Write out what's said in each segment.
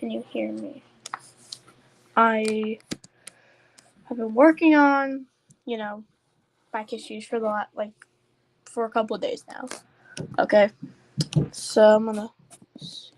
Can you hear me? I have been working on, mic issues for for a couple of days now. Okay, so I'm gonna see.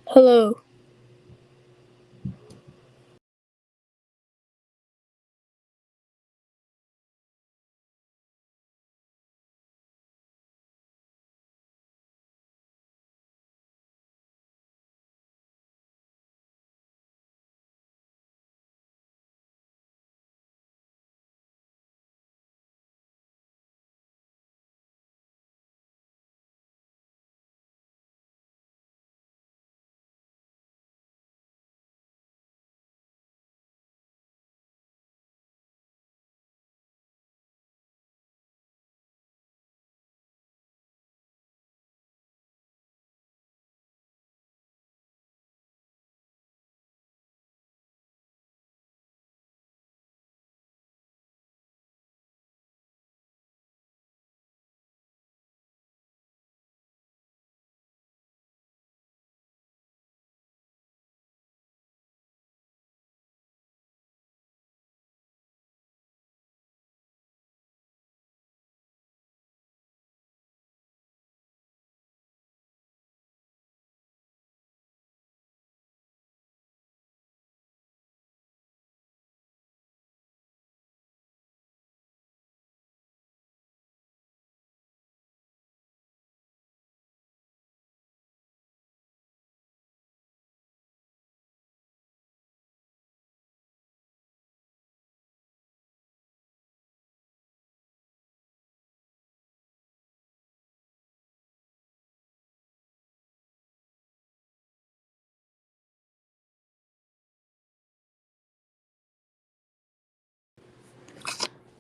Hello.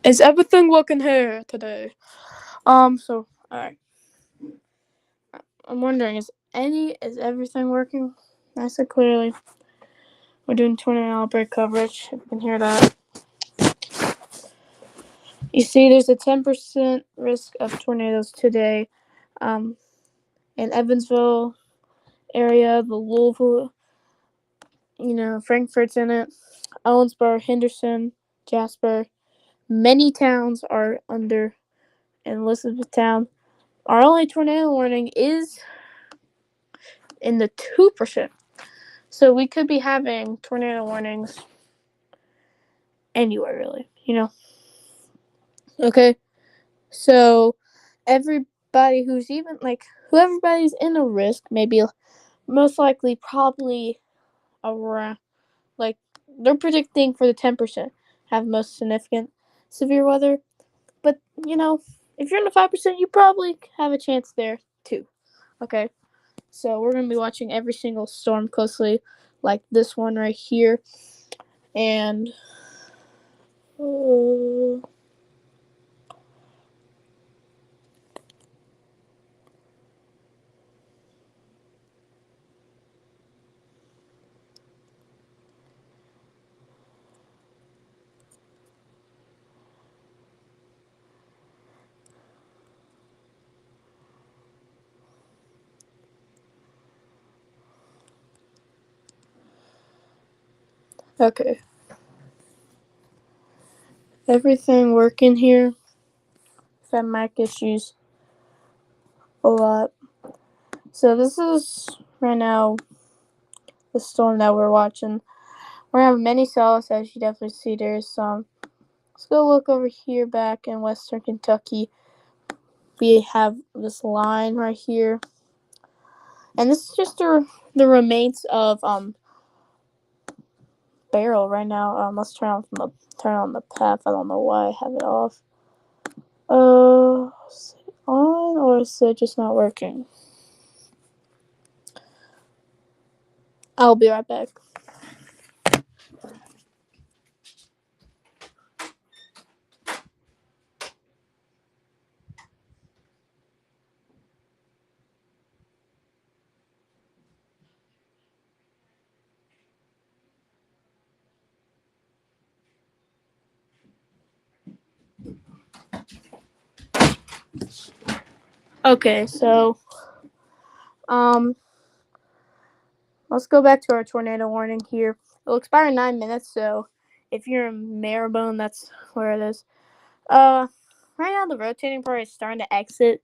Is everything working here today? So alright. I'm wondering, is everything working? I said clearly. We're doing tornado outbreak coverage. If you can hear that. You see, there's a 10% risk of tornadoes today. In Evansville area, the Louisville, Frankfurt's in it, Owensboro, Henderson, Jasper. Many towns are under, and Elizabethtown. Our only tornado warning is in the 2%. So we could be having tornado warnings anywhere, really, Okay, so everybody who everybody's in a risk, maybe most likely probably around, they're predicting for the 10% have most significant severe weather. But, if you're in the 5%, you probably have a chance there too. Okay, so we're going to be watching every single storm closely, like this one right here. And okay, everything working here. I've had mic issues a lot. So this is right now the storm that we're watching. We're gonna have many cells, as you definitely see. There's some. Let's go look over here back in Western Kentucky. We have this line right here, and this is just the remains of barrel right now. Let's turn on the path. I don't know why I have it off. Is it on or is it just not working? I'll be right back. Okay, so let's go back to our tornado warning here. It'll expire in 9 minutes, so if you're in Maribone, that's where it is. Right now the rotating part is starting to exit,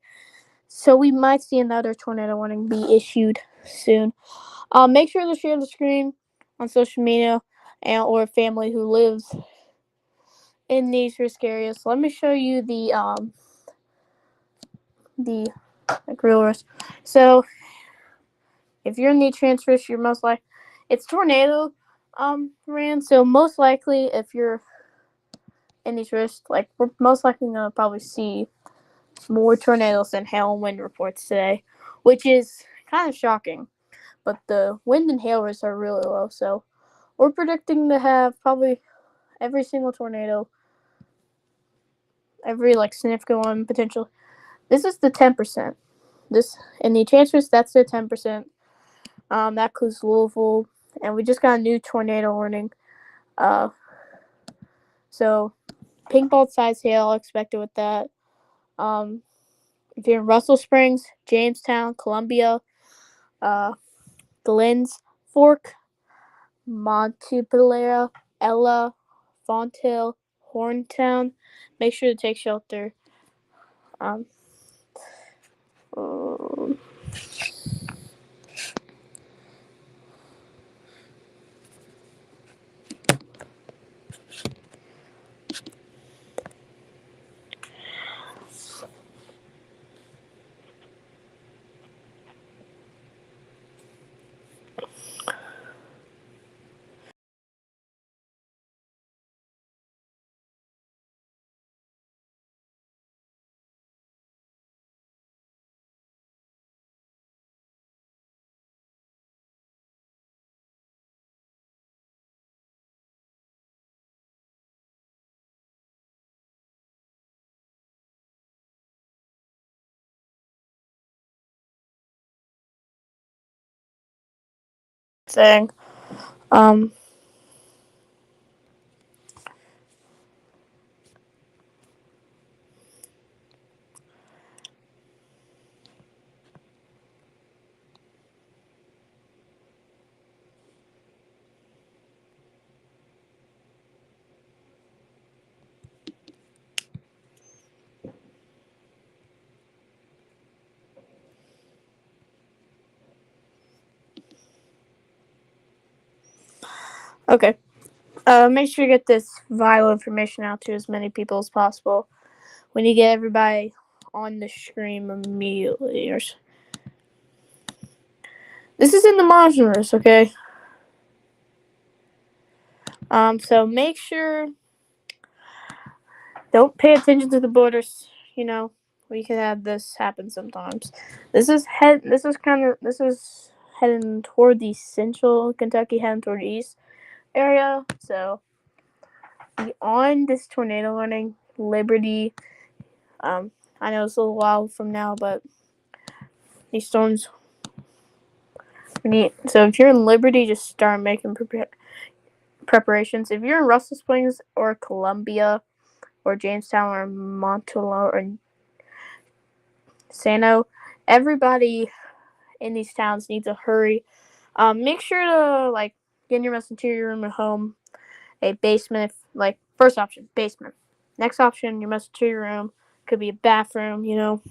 so we might see another tornado warning be issued soon. Make sure to share the screen on social media and or family who lives in these risk areas. So let me show you the like real risk. So if you're in the transfer, you're most likely it's tornado ran. So most likely if you're in these risks, like we're most likely gonna probably see more tornadoes than hail and wind reports today, which is kind of shocking. But the wind and hail risks are really low, so we're predicting to have probably every single tornado, every like significant one potential. This is the 10%. This in the chances that's the 10%. That includes Louisville, and we just got a new tornado warning. So pink ball size hail expected with that. If you're in Russell Springs, Jamestown, Columbia, Glens Fork, Montpelier, Ella, Fonthill, Horntown, make sure to take shelter. Um, saying, um, okay. Make sure you get this vital information out to as many people as possible. We need to get everybody on the stream immediately. This is in the monitors, okay? So make sure don't pay attention to the borders. You know, we can have this happen sometimes. This is heading toward the central Kentucky, heading toward the east area. So beyond this tornado warning, Liberty. I know it's a little while from now, but these storms. So if you're in Liberty, just start making preparations. If you're in Russell Springs or Columbia or Jamestown or Montello or Sano, everybody in these towns needs to hurry. Make sure to like get in your most interior room at home, a basement. If, like first option, basement. Next option, your most interior room could be a bathroom. You know.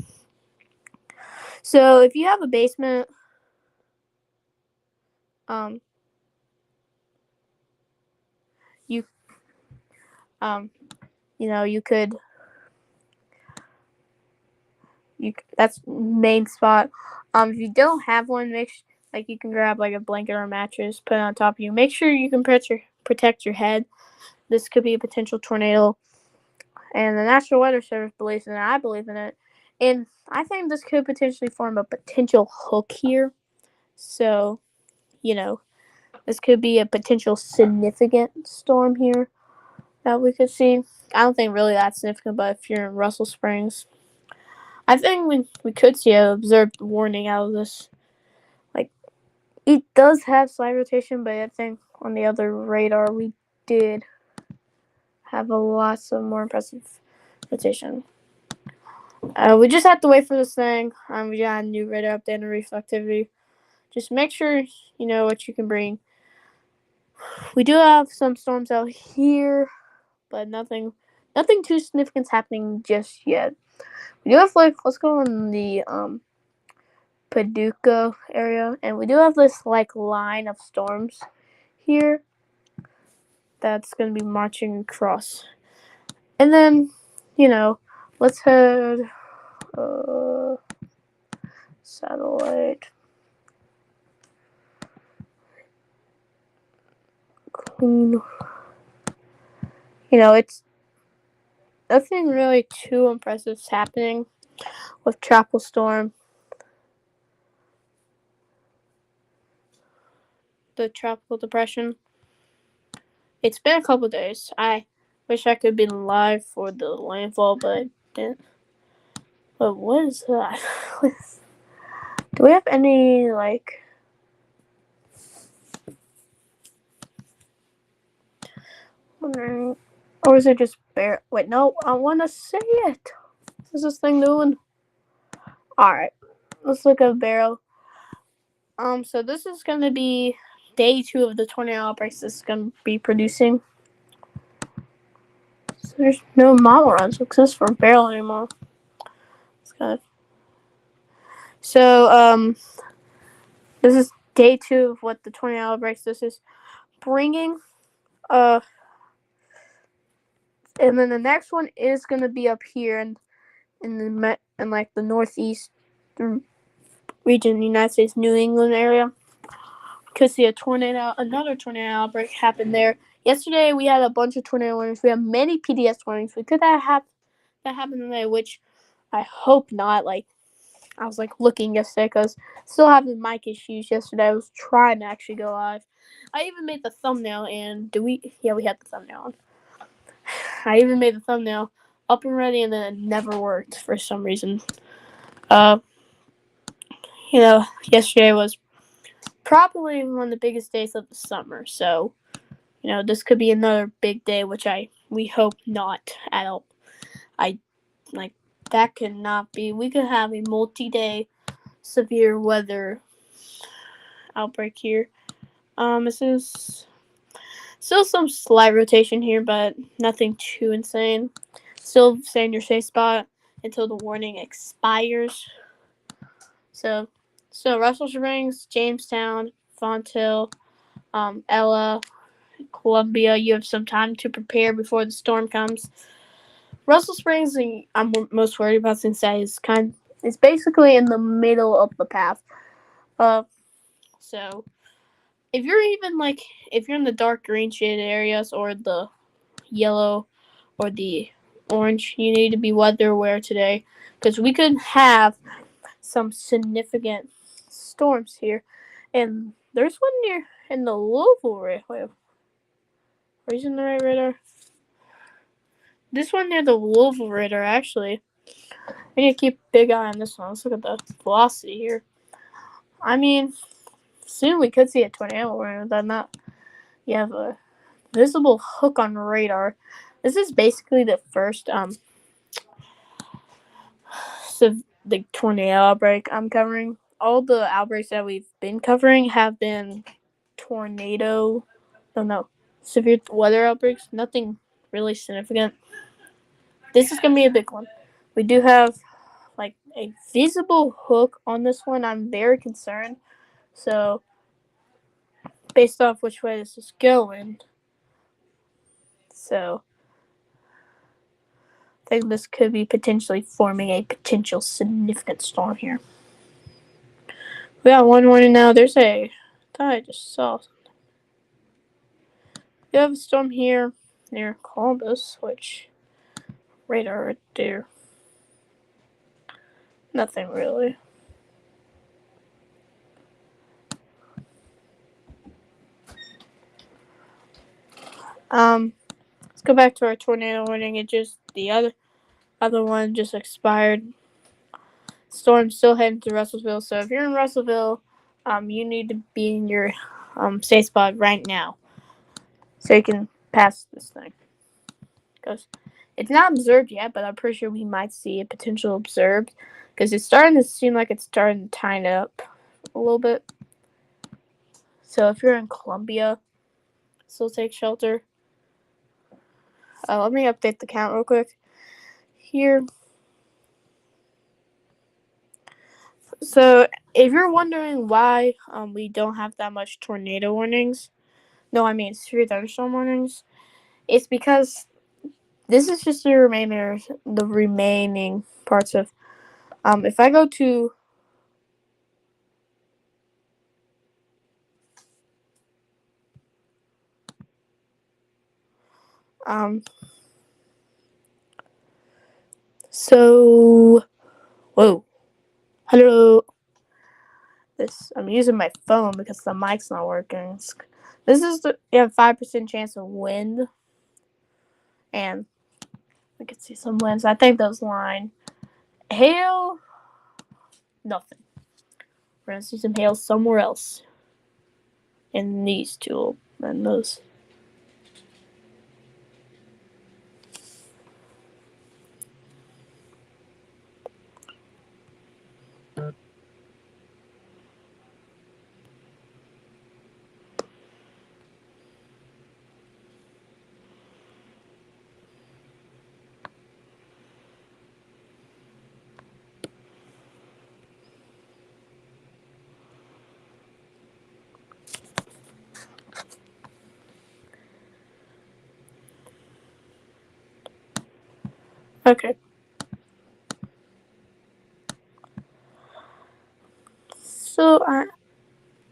So if you have a basement, you you could that's main spot. If you don't have one, like you can grab like a blanket or a mattress, put it on top of you. Make sure you can protect your head. This could be a potential tornado, and the National Weather Service believes in it. I believe in it, and I think this could potentially form a potential hook here. So, you know, This could be a potential significant storm here that we could see. I don't think really that's significant, but if you're in Russell Springs, I think we could see an observed warning out of this. Like, it does have slight rotation, but I think on the other radar we did have a lots of more impressive rotation. We just have to wait for this thing. We got a new radar update and reflectivity. Just make sure you know what you can bring. We do have some storms out here, but nothing too significant happening just yet. We do have let's go in the Paducah area, and we do have this line of storms here that's gonna be marching across. And then, let's head satellite clean. It's nothing really too impressive is happening with tropical storm. The tropical depression. It's been a couple days. I wish I could be live for the landfall, but didn't. But what is that? Do we have any wondering, or is it just bear? Wait, no, I want to say it. What is this thing doing? All right, let's look at barrel. So this is gonna be day 2 of the tornado outbreaks. This is gonna be producing. So there's no model runs exist for barrel anymore. It's kind of. So this is day 2 of what the tornado outbreaks. This is bringing. And then the next one is gonna be up here in the northeast region of the United States, New England area. Could see another tornado outbreak happen there. Yesterday we had a bunch of tornado warnings. We have many PDS warnings. We could that happen today, which I hope not. I was looking yesterday because still having mic issues yesterday. I was trying to actually go live. I even made the thumbnail, and yeah, we had the thumbnail on. I even made the thumbnail up and ready, and then it never worked for some reason. Yesterday was probably one of the biggest days of the summer, so this could be another big day, which we hope not at all. That could not be. We could have a multi-day severe weather outbreak here. This is still some slight rotation here, but nothing too insane. Still stay in your safe spot until the warning expires. So Russell Springs, Jamestown, Fonthill, Ella, Columbia, you have some time to prepare before the storm comes. Russell Springs, I'm most worried about since that is it's basically in the middle of the path. So if you're in the dark green shaded areas or the yellow or the orange, you need to be weather aware today because we could have some significant storms here. And there's one near in the Louisville area. Wait, are you in the right radar? This one near the Louisville radar, actually. I need to keep a big eye on this one. Let's look at the velocity here. I mean, soon we could see a tornado warning. You have a visible hook on radar. This is basically the first the tornado outbreak I'm covering. All the outbreaks that we've been covering have been severe weather outbreaks. Nothing really significant. This is gonna be a big one. We do have a visible hook on this one. I'm very concerned. So based off which way this is going, so I think this could be potentially forming a potential significant storm here. We got one warning now. I thought I just saw something. We have a storm here near Columbus, which radar right there. Nothing really. Let's go back to our tornado warning. The other one just expired. Storm's still heading to Russellville, so if you're in Russellville, you need to be in your safe spot right now, so you can pass this thing. Because it's not observed yet, but I'm pretty sure we might see a potential observed, because it's starting to seem like it's starting to tighten up a little bit. So if you're in Columbia, still take shelter. Let me update the count real quick here. So if you're wondering why we don't have that much tornado warnings, no, I mean severe thunderstorm warnings, it's because this is just the remaining parts of. If I go to so whoa, hello. I'm using my phone because the mic's not working. This is you have 5% chance of wind, and we can see some winds. I think those line. Hail, nothing. We're gonna see some hail somewhere else. In these two and those. Okay. So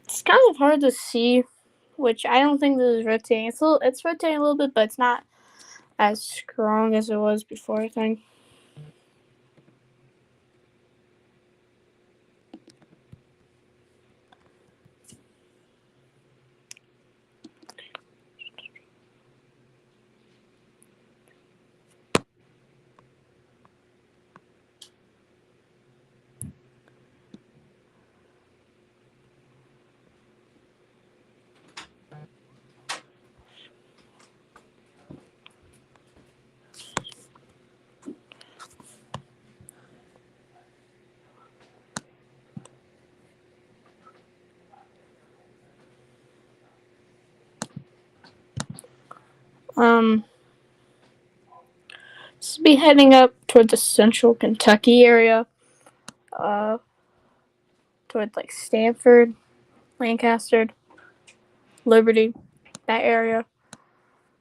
it's kind of hard to see, which I don't think this is rotating. It's rotating a little bit, but it's not as strong as it was before, I think. This will be heading up toward the central Kentucky area. Toward like Stanford, Lancaster, Liberty, that area.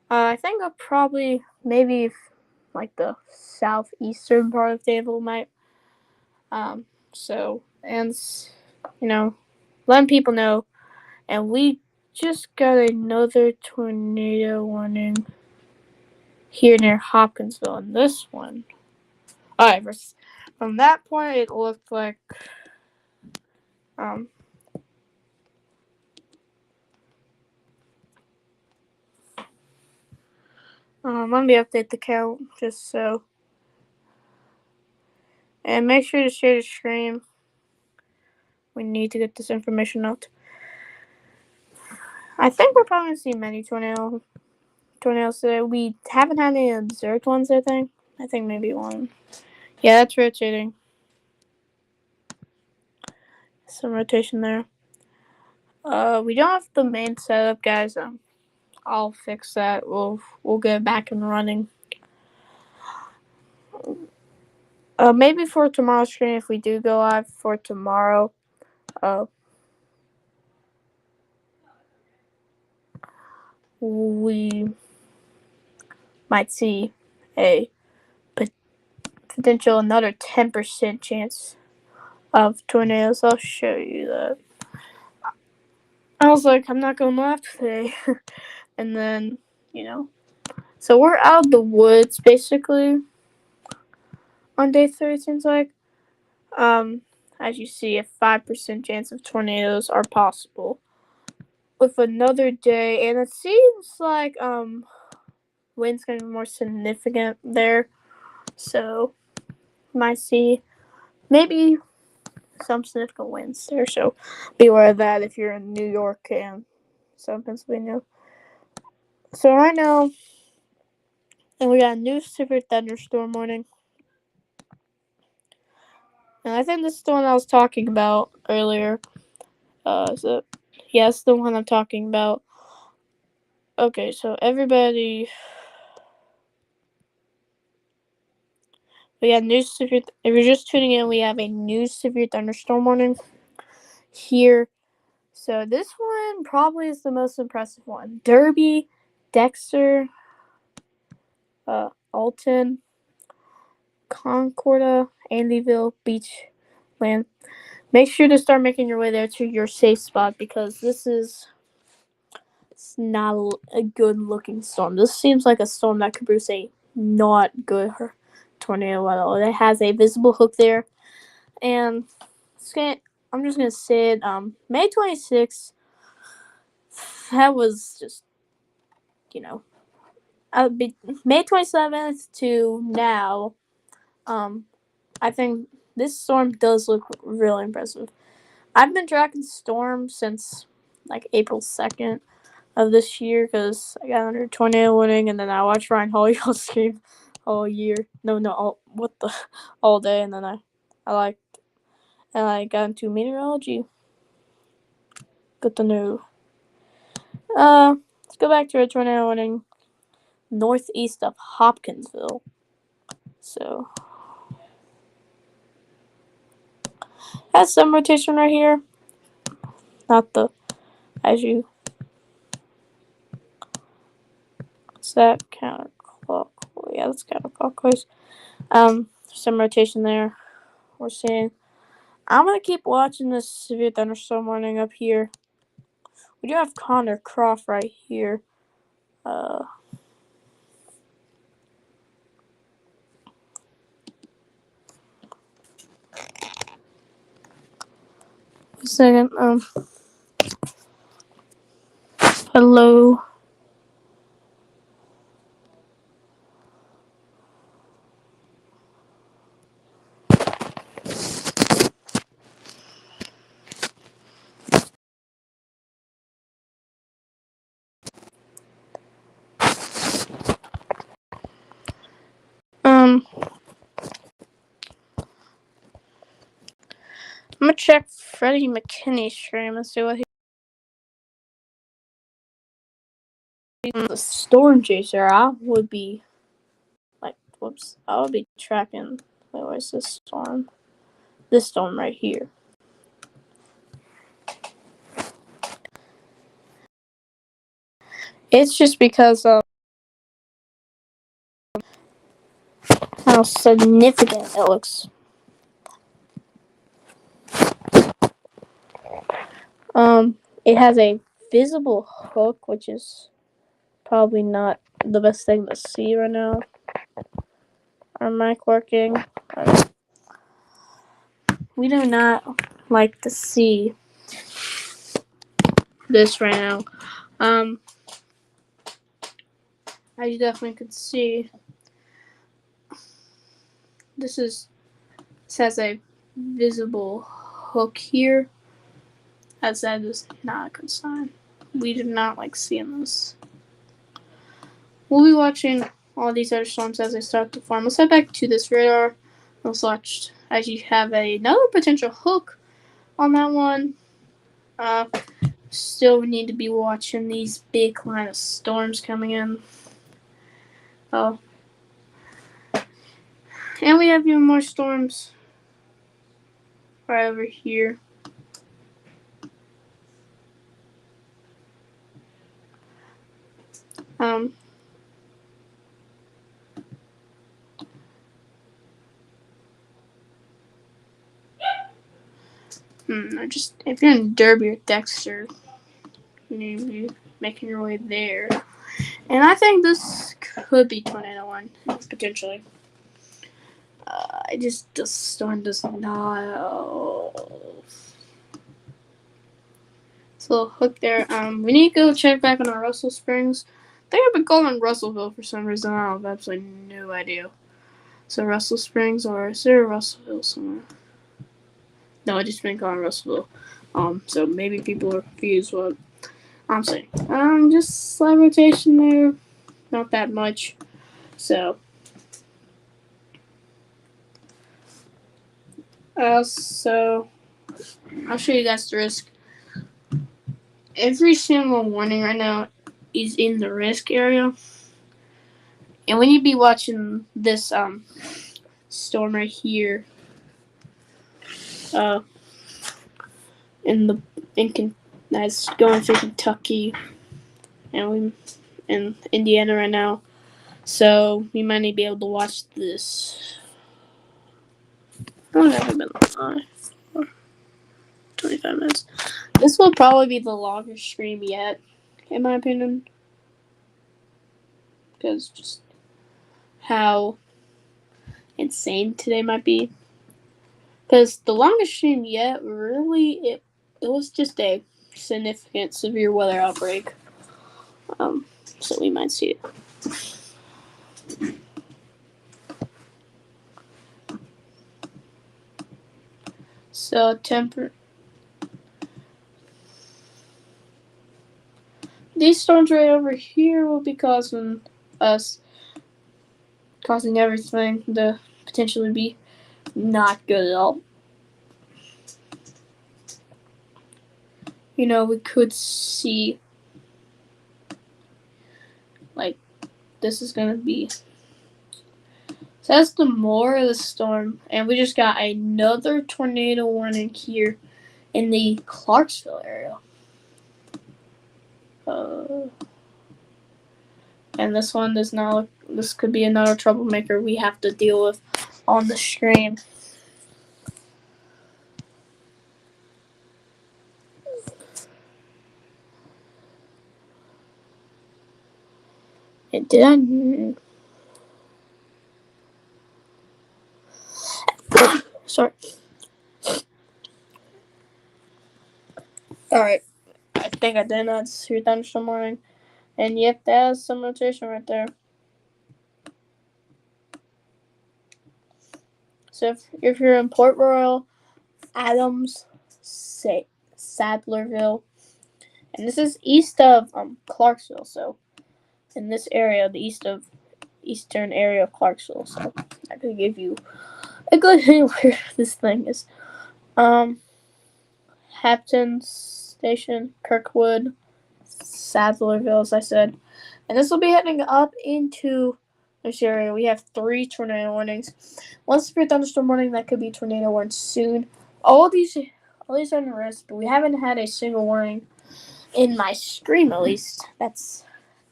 I think I'll probably maybe like the southeastern part of Danville might. So and letting people know, and we just got another tornado warning here near Hopkinsville, and this one. Alright, from that point, it looked like let me update the count just so. And make sure to share the stream. We need to get this information out. I think we're probably going to see many tornadoes today. We haven't had any observed ones, I think. I think maybe one. Yeah, that's rotating. Some rotation there. We don't have the main setup, guys. I'll fix that. We'll get back and running. Maybe for tomorrow's stream, if we do go live for tomorrow, we might see a potential another 10% chance of tornadoes. I'll show you that. I was like, I'm not going live today. And then, so we're out of the woods basically on day 3, it seems like. As you see, a 5% chance of tornadoes are possible with another day, and it seems like wind's going to be more significant there. So, might see maybe some significant winds there. So, be aware of that if you're in New York and Southern Pennsylvania. So, right now, and we got a new severe thunderstorm warning. And I think this is the one I was talking about earlier. Is it? Yes, the one I'm talking about. Okay, so everybody, we got new severe. If you're just tuning in, we have a new severe thunderstorm warning here. So this one probably is the most impressive one. Derby, Dexter, Alton, Concordia, Andyville, Beachland. Make sure to start making your way there to your safe spot because this is not a good looking storm. This seems like a storm that could produce a not good tornado at all. It has a visible hook there, and I'm just gonna say it. May 26th. That was just, May 27th to now. I think this storm does look really impressive. I've been tracking storms since like April 2nd of this year because I got under tornado warning, and then I watched Ryan Holiday stream all year. All day, and then I got into meteorology. Good to know. Let's go back to a tornado warning northeast of Hopkinsville. So has some rotation right here. Not the as you. Is that counterclockwise? Yeah, that's counterclockwise. Some rotation there. We're seeing. I'm gonna keep watching this severe thunderstorm warning up here. We do have Connor Croft right here. A second. Hello. I'm gonna check Freddie McKinney's stream and see what he's the storm chaser. I would be I would be tracking. Where's this storm? This storm right here. It's just because of how significant it looks. It has a visible hook, which is probably not the best thing to see right now. Our mic working? We do not like to see this right now. As you definitely could see, this has a visible hook here. That is not a good sign. We do not like seeing this. We'll be watching all these other storms as they start to form. Let's head back to this radar. Let's watch as you have another potential hook on that one. Still need to be watching these big line of storms coming in. Oh. And we have even more storms right over here. If you're in Derby or Dexter, you need to be making your way there. And I think this could be tornado one, potentially. The storm does not. It's a little hook there. We need to go check back on our Russell Springs They have been called in Russellville for some reason. I have absolutely no idea. So Russell Springs, or is there Russellville somewhere? No, I just been called Russellville. So maybe people are confused what I'm saying. Just slight rotation there, not that much. So, so I'll show you guys the risk. Every single warning right now is in the risk area, and when you be watching this storm right here, that's going through Kentucky, and we in Indiana right now. So we might not be able to watch this. How long have I been live? 25 minutes. This will probably be the longest stream yet, in my opinion. Because just how insane today might be. Because the longest stream yet, really, it was just a significant severe weather outbreak. So we might see it. So these storms right over here will be causing everything to potentially be not good at all. You know, we could see like this is gonna be. So that's the more of the storm, and we just got another tornado warning here in the Clarksville area. And this one does not. This could be another troublemaker we have to deal with on the stream. And did I? Sorry. All right. I think I did not see thunderstorm warning, and yep, that's some rotation right there. So if you're in Port Royal, Adams, Sadlerville, and this is east of Clarksville, so in this area, the eastern area of Clarksville, so I could give you a good hint where this thing is. Hampton Station, Kirkwood, Sadlerville, as I said, and this will be heading up into this area. We have 3 tornado warnings. One severe thunderstorm warning that could be tornado warned soon. All these are in risk, but we haven't had a single warning in my stream, at least. That's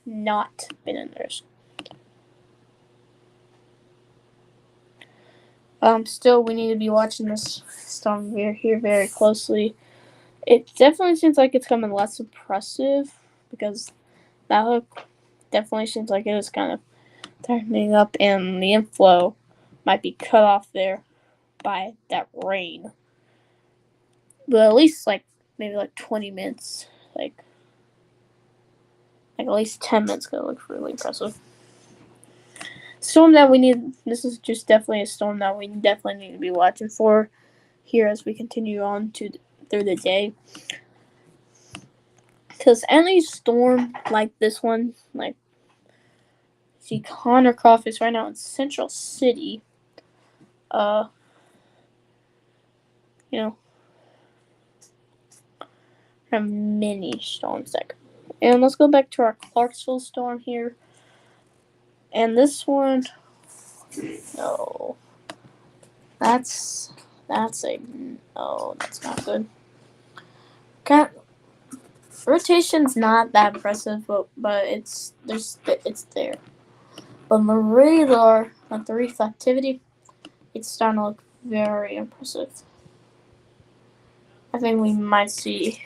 not been in risk. Still, we need to be watching this storm here very closely. It definitely seems like it's coming less oppressive because that definitely seems like it is kind of tightening up, and the inflow might be cut off there by that rain. But at least maybe 20 minutes, like at least 10 minutes, gonna look really impressive. Storm that we need. This is just definitely a storm that we definitely need to be watching for here as we continue on through the day. Because any storm like this one, see Connor Croft is right now in Central City. You know, there are many storms that. And let's go back to our Clarksville storm here. And this one, no, that's not good. Rotation's not that impressive, but it's there. But the radar, the reflectivity, it's starting to look very impressive. I think we might see.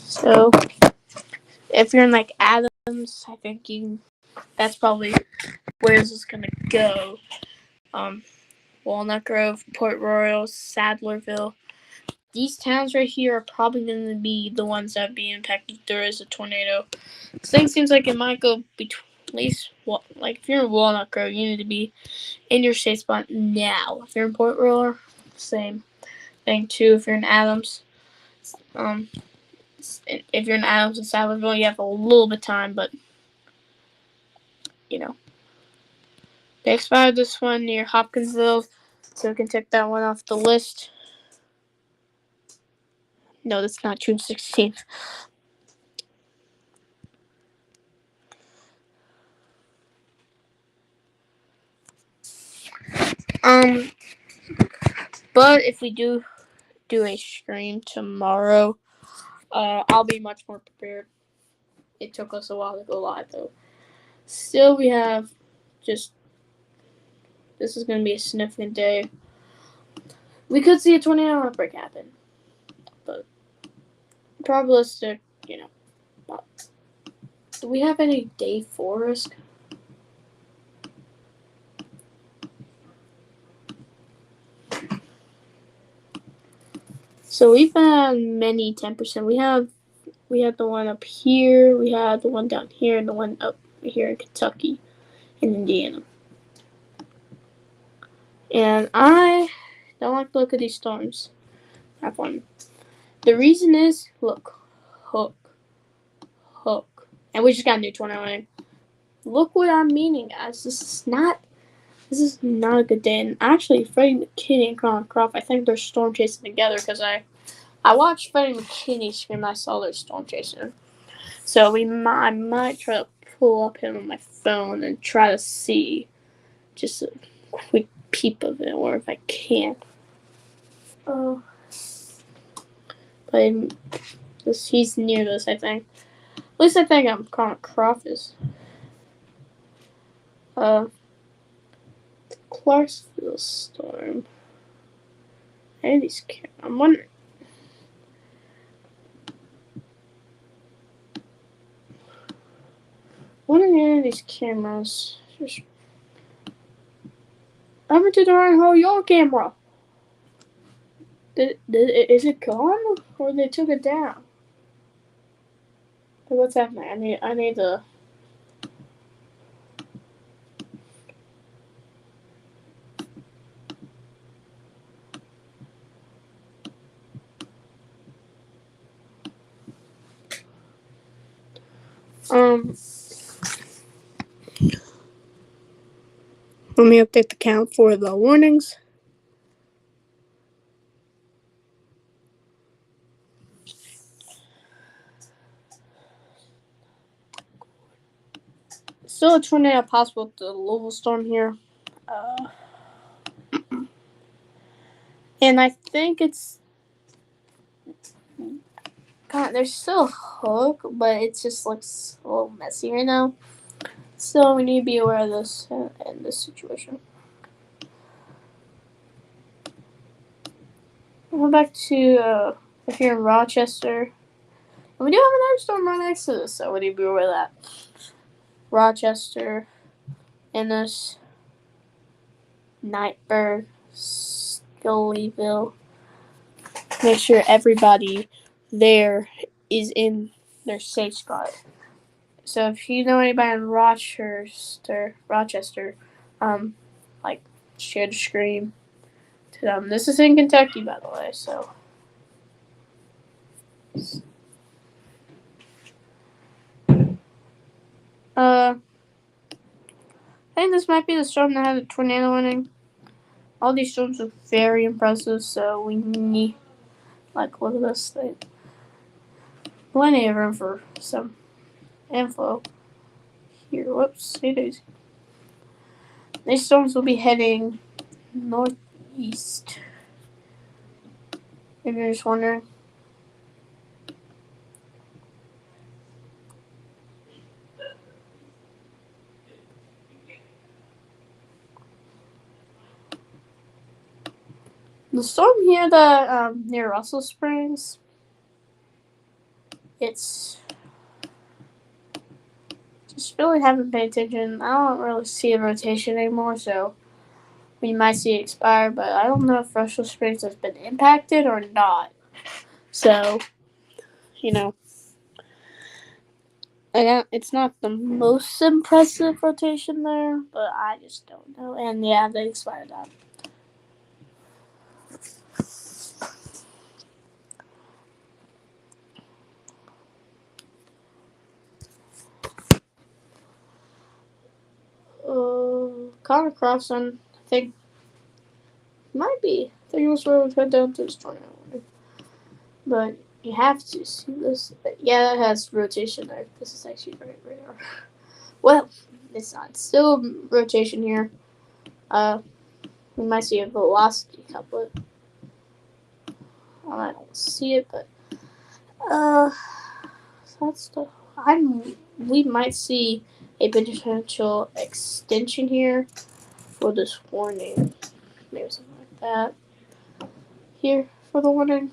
So, if you're in Adams, I think that's probably where is this gonna go? Walnut Grove, Port Royal, Sadlerville. These towns right here are probably going to be the ones that be impacted if there is a tornado. This thing seems like it might go between, at least, like if you're in Walnut Grove, you need to be in your safe spot now. If you're in Port Royal, same thing too. If you're in Adams, if you're in Adams and Sadlerville, you have a little bit of time, but you know. They expired this one near Hopkinsville, so we can take that one off the list. No, that's not June 16th. But if we do a stream tomorrow, I'll be much more prepared. It took us a while to go live, though. Still, we have this is going to be a significant day. We could see a tornado outbreak happen, but probabilistic, do we have any day 4 risk? So we've had many 10%. We had the one up here, we had the one down here, and the one up here in Kentucky and Indiana. And I don't like to look at these storms. Have fun. The reason is, look, hook. And we just got a new tornado. Look what I'm meaning, guys. This is not a good day. And actually, Freddie McKinney and Colin Croft, I think they're storm chasing together because I watched Freddie McKinney scream. I saw they're storm chasing. So I might try to pull up him on my phone and try to see just a quick peep of it, or if I can. Oh, but he's near this, I think. At least I think Colin Croft is. Clarksville storm. And I'm wondering. Any of these cameras. Just. I went to the right hole, your camera. Is it gone? Or they took it down? What's happening? I need to. Let me update the count for the warnings. Still a tornado possible with the Louisville storm here. And I think it's. God, there's still a hook, but it just looks a little messy right now. So we need to be aware of this in this situation. Go back to if you're in Rochester. And we do have another storm right next to this, so we need to be aware of that. Rochester, Ennis, Knightburg, Scullyville. Make sure everybody there is in their safe spot. So if you know anybody in Rochester, share the screen to them. This is in Kentucky, by the way, so. I think this might be the storm that had a tornado warning. All these storms are very impressive, so we need, look at this. Plenty of room for some info here. Whoops, it is. These storms will be heading northeast. If you're just wondering. The storm here that near Russell Springs, it's just just really haven't paid attention. I don't really see a rotation anymore, so we might see it expire, but I don't know if Russell Springs has been impacted or not. So, you know, it's not the most impressive rotation there, but I just don't know. And yeah, they expired that. Connor Crossan, I think, might be. I think it was where we went down to this tornado. But you have to see this. Yeah, that has rotation there. This is actually very rare. Well, it's not. Still rotation here. We might see a velocity couplet. I don't see it, but so that's the. We might see a potential extension here for this warning. Maybe something like that. Here for the warning.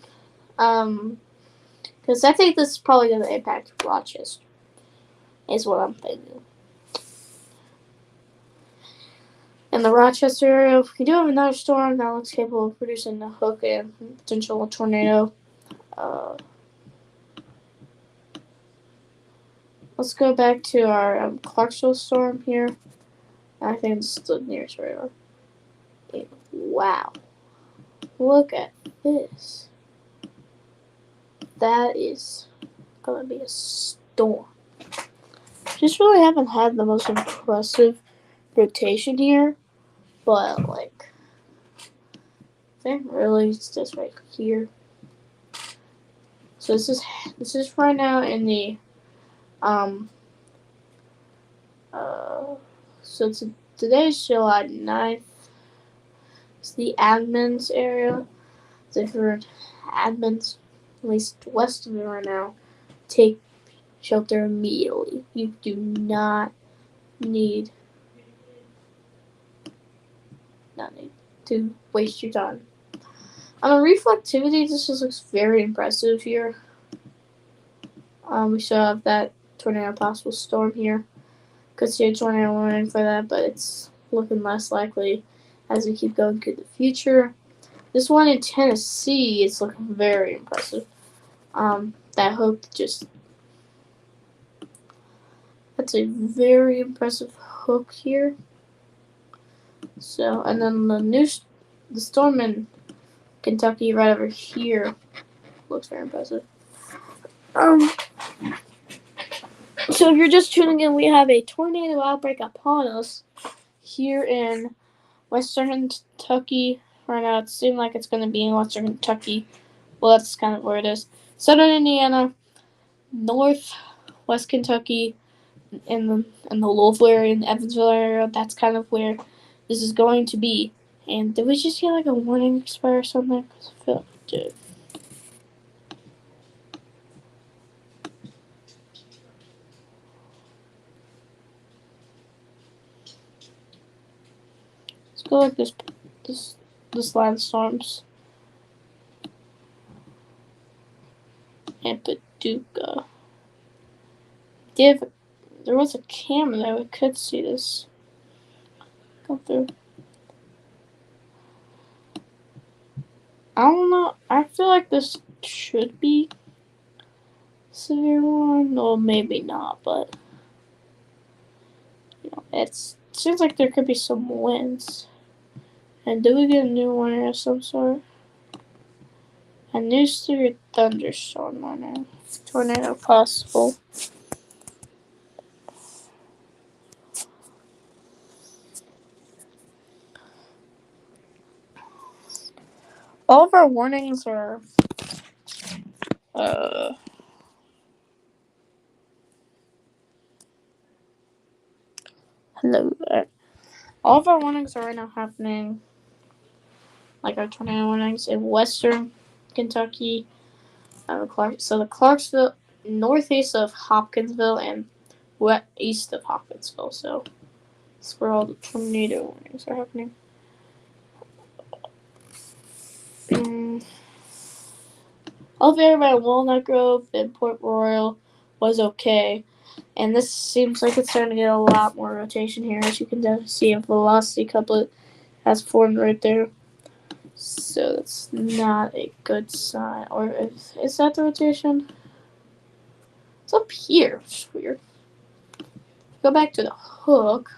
Because I think this is probably going to impact Rochester. Is what I'm thinking. In the Rochester area, we do have another storm that looks capable of producing a hook and potential tornado. Let's go back to our Clarksville storm here. I think it's the nearest radar. Wow. Look at this. That is going to be a storm. Just really haven't had the most impressive rotation here, but like, I think really it's this right here. So this is right now in the so today's July 9th. It's the admins area. So if you're admins, at least west of it right now, take shelter immediately. You do not need to waste your time. On reflectivity, this just looks very impressive here. We still have that tornado possible storm here. Could see a tornado warning for that, but it's looking less likely as we keep going to the future. This one in Tennessee is looking very impressive. That hook just, that's a very impressive hook here. So, and then the storm in Kentucky right over here looks very impressive. So if you're just tuning in, we have a tornado outbreak upon us here in Western Kentucky. Right now, it seems like it's going to be in Western Kentucky. Well, that's kind of where it is. Southern Indiana, Northwest Kentucky, in the Louisville area, in the Evansville area. That's kind of where this is going to be. And did we just get like a warning expire or something? I feel like we did. Let's go like this line of storms. And Paducah. There was a camera there. We could see this go through. I don't know. I feel like this should be severe one. Well, maybe not, but you know, it seems like there could be some winds. And do we get a new warning of some sort? A new severe thunderstorm warning. Tornado possible. All of our warnings are hello there. All of our warnings are right now happening, like our tornado warnings, in Western Kentucky, so the Clarksville, northeast of Hopkinsville, and east of Hopkinsville. So that's where all the tornado warnings are happening. All of the area by Walnut Grove and Port Royal was okay. And this seems like it's starting to get a lot more rotation here. As you can definitely see, a velocity couplet has formed right there. So that's not a good sign. Or is that the rotation? It's up here, which is weird. Go back to the hook.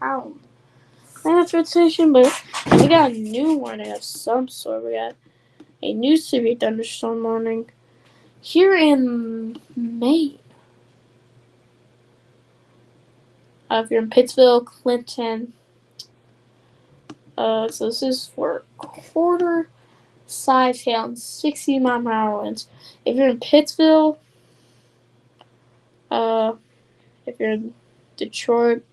I don't think that's rotation, but we got a new warning of some sort. We got a new severe thunderstorm warning here in Maine. If you're in Pittsville, Clinton, so this is for quarter size hail and 60-mile-per-hour winds. If you're in Pittsville, if you're in Detroit,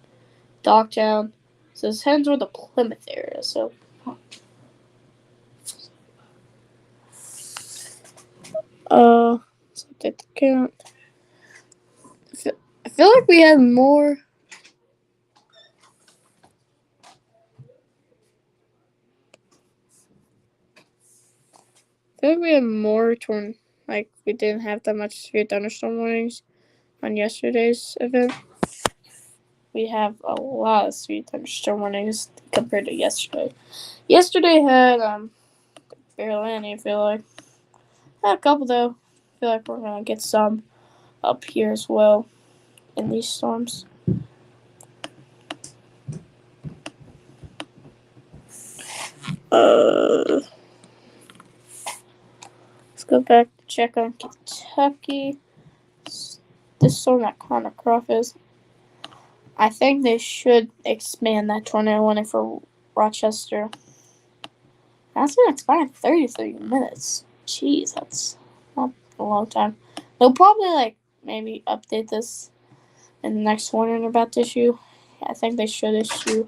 Dogtown, so this heads toward the Plymouth area. So let's update the count. I feel like we had more. I feel like we had more like we didn't have that much severe thunderstorm warnings on yesterday's event. We have a lot of severe thunderstorm warnings compared to yesterday. Yesterday had barely any. I feel like had a couple though. I feel like we're gonna get some up here as well in these storms. Let's go back to check on Kentucky. This storm that Connor Croft is. I think they should expand that tornado warning for Rochester. That's gonna expire in 33 minutes. Jeez, that's not a long time. They'll probably maybe update this in the next warning they're about to issue. I think they should issue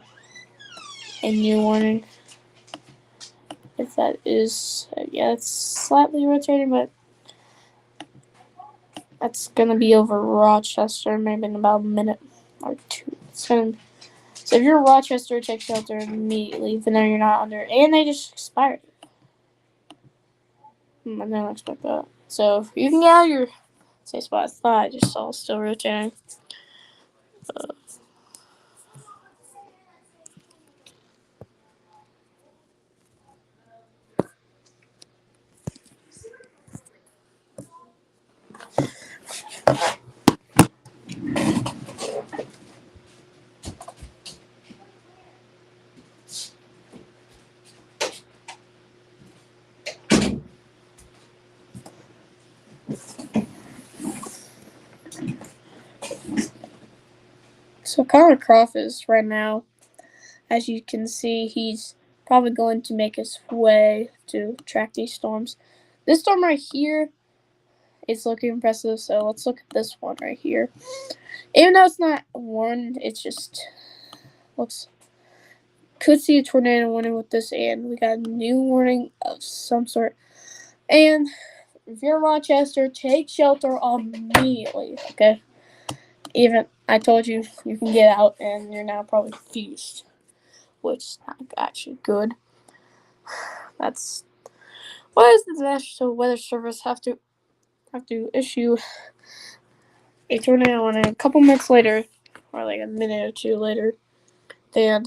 a new warning. If that is, yeah, it's slightly rotating, but that's gonna be over Rochester maybe in about a minute or two. So if you're in Rochester, take shelter immediately, even though you're not under. And they just expired. I didn't expect that. So if you can get out of your safe spot, I thought I just saw still rotating. So Connor Croft is right now, as you can see, he's probably going to make his way to track these storms. This storm right here is looking impressive, so let's look at this one right here. Even though it's not warned, it just looks. Could see a tornado warning with this, and we got a new warning of some sort. And if you're in Rochester, take shelter immediately, okay? Even I told you you can get out, and you're now probably confused, which is not actually good. That's why does the National Weather Service have to issue a tornado warning a couple minutes later, or like a minute or two later? And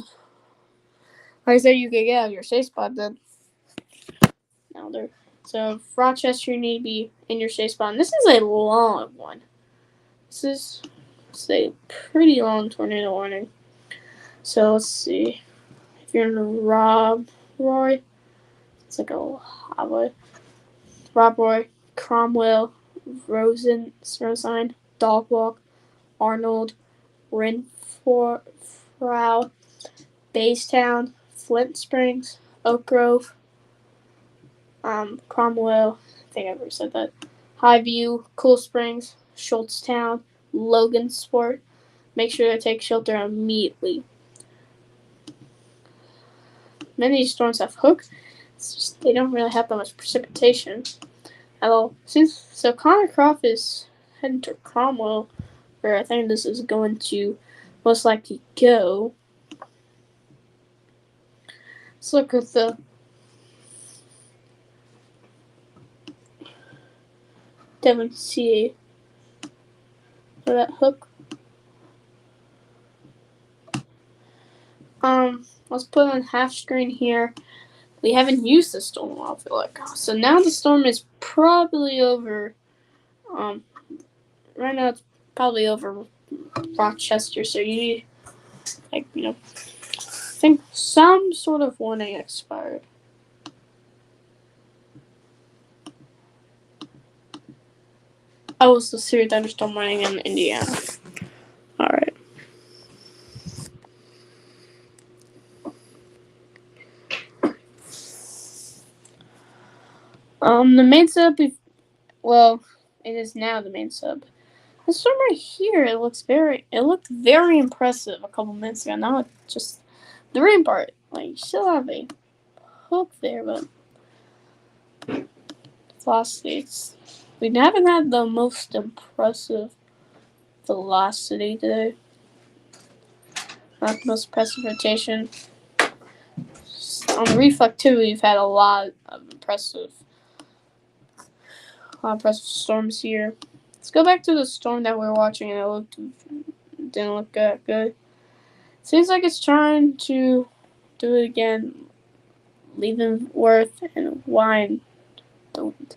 like I said, you can get out of your safe spot then. Now they're so Rochester, you need to be in your safe spot. And this is a long one. This is a pretty long tornado warning. So let's see. If you're in Rob Roy, it's like a highway. Rob Roy, Cromwell, Rosine, Dog Walk, Arnold, Renfrew, Baystown, Flint Springs, Oak Grove, Cromwell, I think I ever said that. Highview, Cool Springs, Schultztown, Logansport. Make sure to take shelter immediately. Many of these storms have hook. It's just they don't really have that much precipitation at all. So Connor Croft is heading to Cromwell, where I think this is going to most likely go. Let's look at the WCA for that hook. Let's put on half screen here. We haven't used the storm in a while, I feel like. So now the storm is probably over. Right now it's probably over Rochester, so you need, like, I think some sort of warning expired. Oh, it's the severe thunderstorm warning in Indiana. Alright. The main sub, well, it is now the main sub. This storm right here, it looked very impressive a couple minutes ago. Now it's just the rain part. Like, you still have a hook there, but velocity, we haven't had the most impressive velocity today. Not the most impressive rotation. On reflectivity, we've had a lot of impressive storms here. Let's go back to the storm that we were watching, and it didn't look that good. Seems like it's trying to do it again. Leavenworth and Wine don't.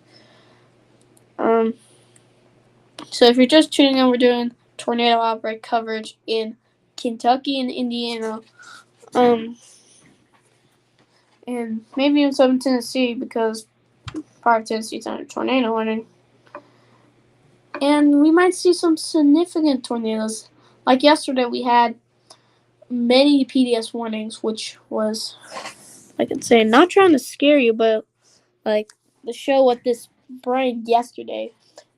So if you're just tuning in, we're doing tornado outbreak coverage in Kentucky and Indiana. And maybe in southern Tennessee, because part of Tennessee's under tornado warning. And we might see some significant tornadoes. Like yesterday, we had many PDS warnings, which was, I can say, not trying to scare you, but like to show what this brought yesterday.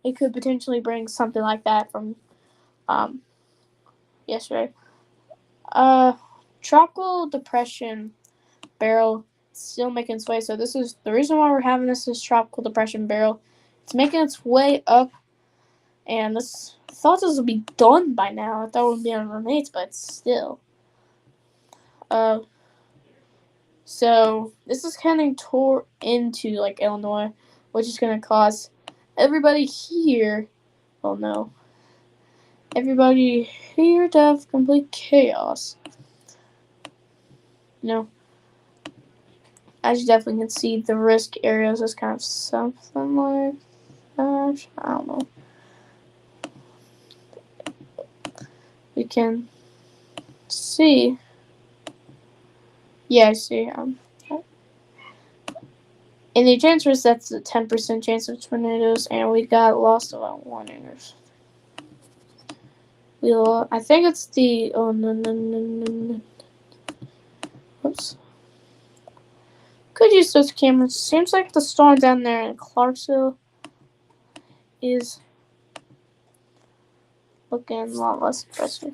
It could potentially bring something like that from yesterday. Tropical depression barrel still making its way. So this is the reason why we're having this tropical depression barrel. It's making its way up, and this I thought this would be done by now. I thought it would be on remains, but still. So this is heading toward into like Illinois, which is gonna cause everybody here. Oh no. Everybody here to have complete chaos. As you definitely can see, the risk areas is kind of something like that. I don't know. We can see. Yeah, I see. In the chance risk, that's a 10% chance of tornadoes, and we got lost about warning. I think it's the. Oh no. Oops. Could use those cameras. Seems like the storm down there in Clarksville is looking a lot less impressive.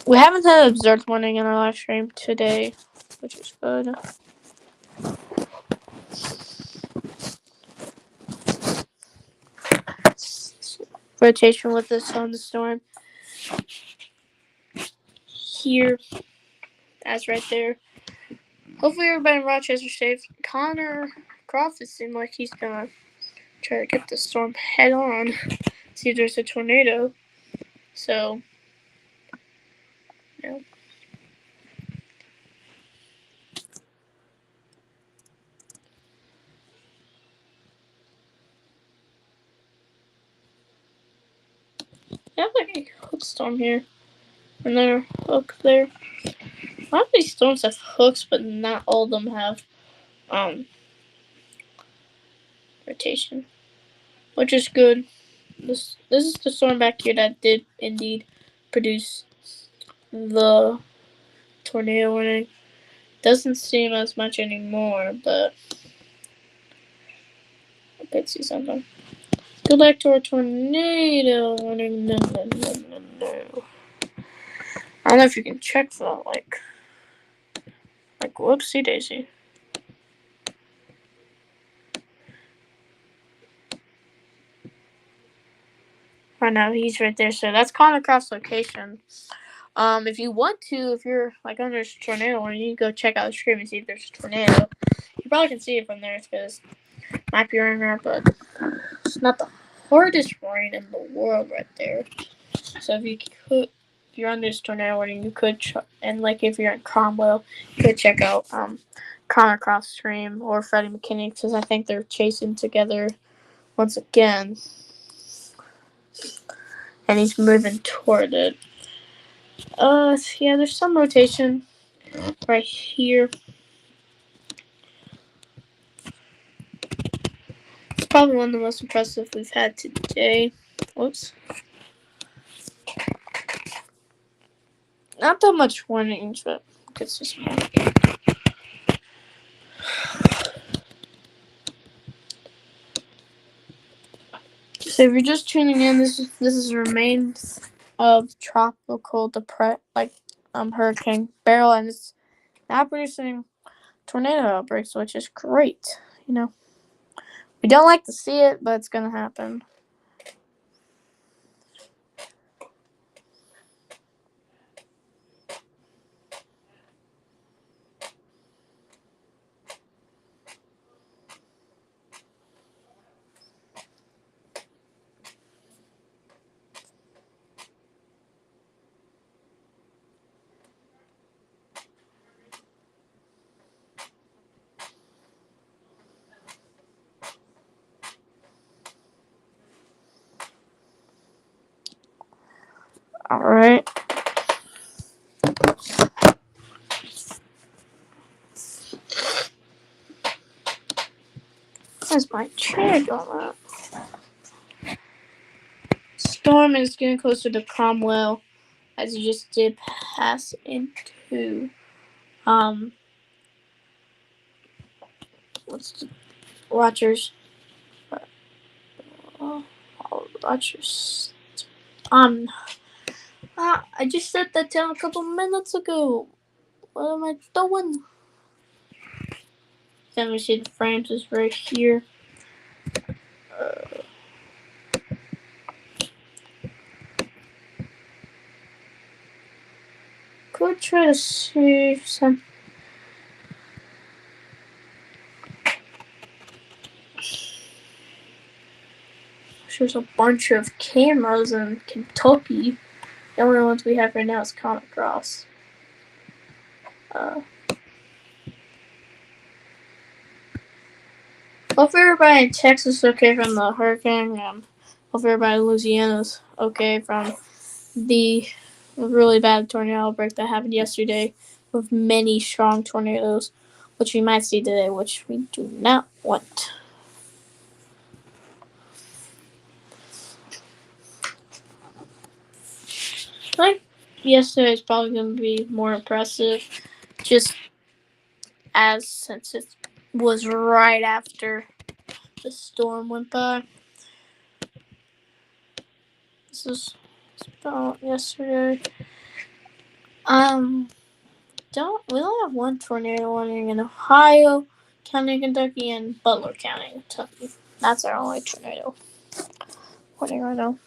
We haven't had an observed warning in our live stream today, which is good. Rotation with this on the storm. Here, that's right there. Hopefully everybody in Rochester's safe. Connor Croft, it seemed like he's gonna try to get the storm head on, see if there's a tornado. So, yeah. They have like a hook storm here. Another hook there. A lot of these storms have hooks, but not all of them have rotation, which is good. This is the storm back here that did indeed produce the tornado warning. Doesn't seem as much anymore, but I could see something. Go back to our tornado warning. No. I don't know if you can check that, like whoopsie daisy. Right now, he's right there. So that's Connor Croft's location. If you want to, if you're like under a tornado warning, you can go check out the stream and see if there's a tornado. You probably can see it from there because it might be raining there, but it's not the hardest rain in the world right there. So if you're under this tornado warning, you could and like if you're in Cromwell, you could check out Connor Restream or Freddie McKinney because I think they're chasing together once again, and he's moving toward it. Yeah, there's some rotation right here. It's probably one of the most impressive we've had today. Whoops. Not that much warnings, but it's just more. So if you're just tuning in, this is remains of tropical hurricane Beryl, and it's now producing tornado outbreaks, which is great. You know, we don't like to see it, but it's gonna happen. All right. Where's my chair going up? Storm is getting closer to Cromwell as you just did pass into what's the Watchers? Watchers. I just said that down a couple minutes ago. What am I doing? Then we see the frames is right here. Could try to see some. There's a bunch of cameras in Kentucky. The only ones we have right now is Comic Cross. Hope everybody in Texas is okay from the hurricane. Hope everybody in Louisiana is okay from the really bad tornado outbreak that happened yesterday with many strong tornadoes, which we might see today, which we do not want. I think yesterday is probably going to be more impressive, just since it was right after the storm went by. This is about yesterday. We only have one tornado warning in Ohio County, Kentucky, and Butler County, Kentucky. That's our only tornado warning right now.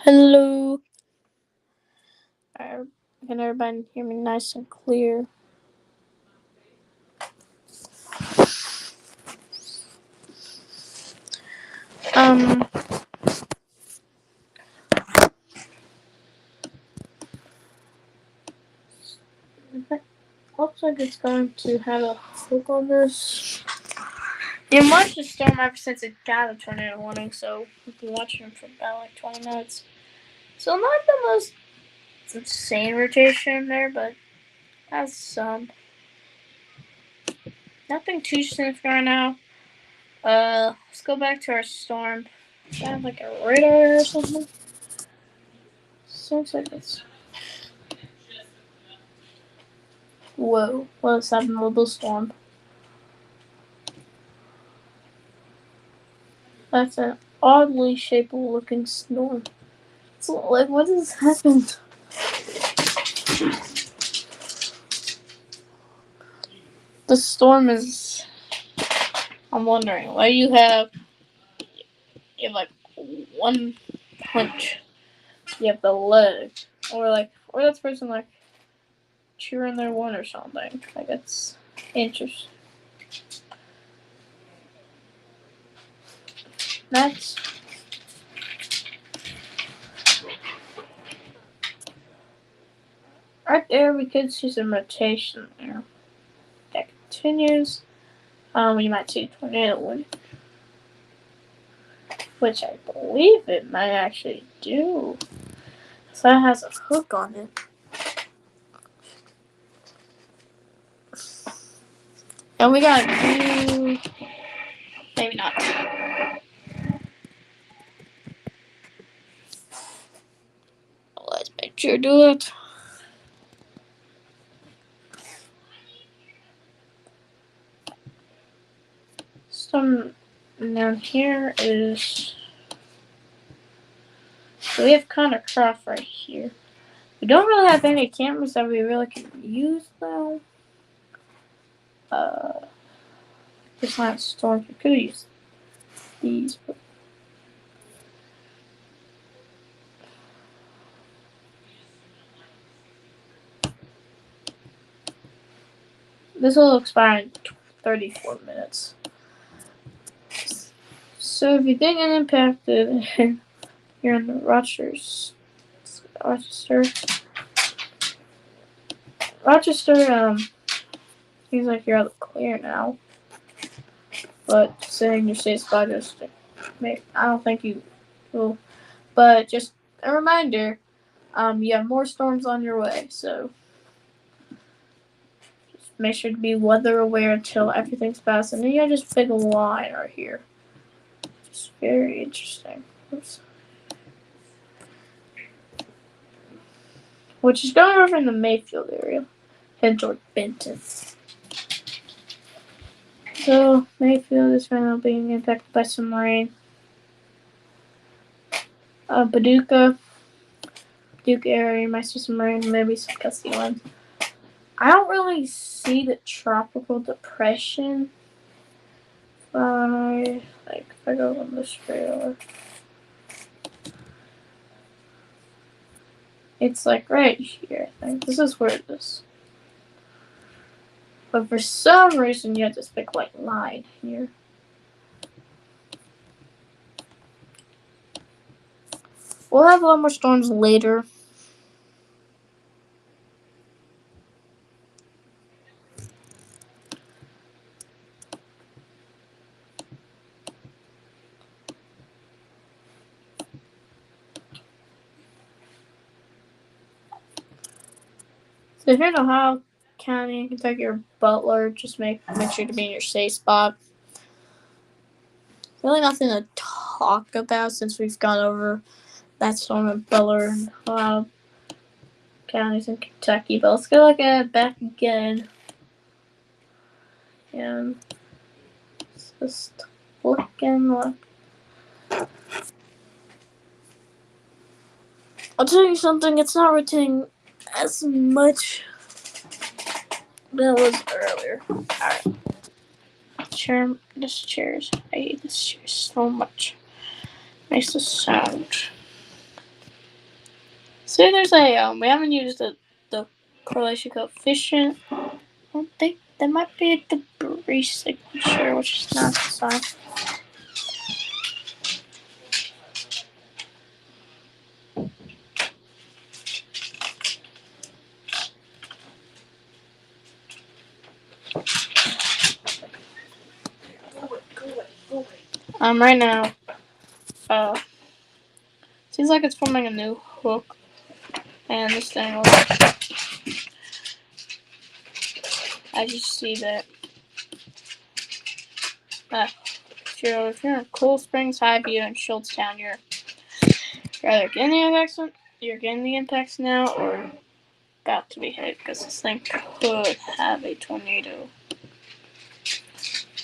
Hello. Alright, can everybody hear me nice and clear? Looks like it's going to have a hook on this. You watched the storm ever since it got a tornado warning, so we've been watching it for about like 20 minutes. So not the most insane rotation there, but has some. Nothing too significant right now. Let's go back to our storm. Does that have like a radar or something? Looks like it's. Whoa, what is that mobile storm? That's an oddly shaped looking storm. So, like, what has happened? The storm is. I'm wondering why you have like one punch. You have the leg, or that's person like cheering their one or something. Like it's interesting. That's right there, we could see some rotation there. That continues. We might see a tornado wind, which I believe it might actually do. So it has a hook on it. And we got new. Maybe not. Let's make sure to do it. Some down here is. So we have Connor Croft right here. We don't really have any cameras that we really can use though. This not storms. We could use these. But this will expire in 34 minutes. So if you think it impacted, you're in the Rochester. Seems like you're out of the clear now. But saying your safe spot just, I don't think you will. But just a reminder, you have more storms on your way, so just make sure to be weather aware until everything's passed. And then you have this big line right here. It's very interesting. Oops. Which is going over in the Mayfield area, heading toward Benton. So Mayfield is right now being impacted by some rain. Paducah area, you might see some rain, maybe some gusty winds. I don't really see the tropical depression. If I go on this trailer, it's like right here. I think this is where it is. But for some reason, you have this big white line here. We'll have a lot more storms later. So if you're in Ohio County, Kentucky, or Butler, just make sure to be in your safe spot. Really nothing to talk about since we've gone over that storm in Butler and Ohio counties in Kentucky. But let's go look at it back again. And it's just looking. I'll tell you something, it's not rotating as much than it was earlier. Alright. This chair. I hate this chair so much. Makes the sound. See, there's a, we haven't used the correlation coefficient. I don't think that might be a debris signature, which is not the sign. Right now, seems like it's forming a new hook, and this thing will, I just see that, if you're in Cool Springs, Highview, and Schultztown, you're either getting the impacts now, or about to be hit, because this thing could have a tornado.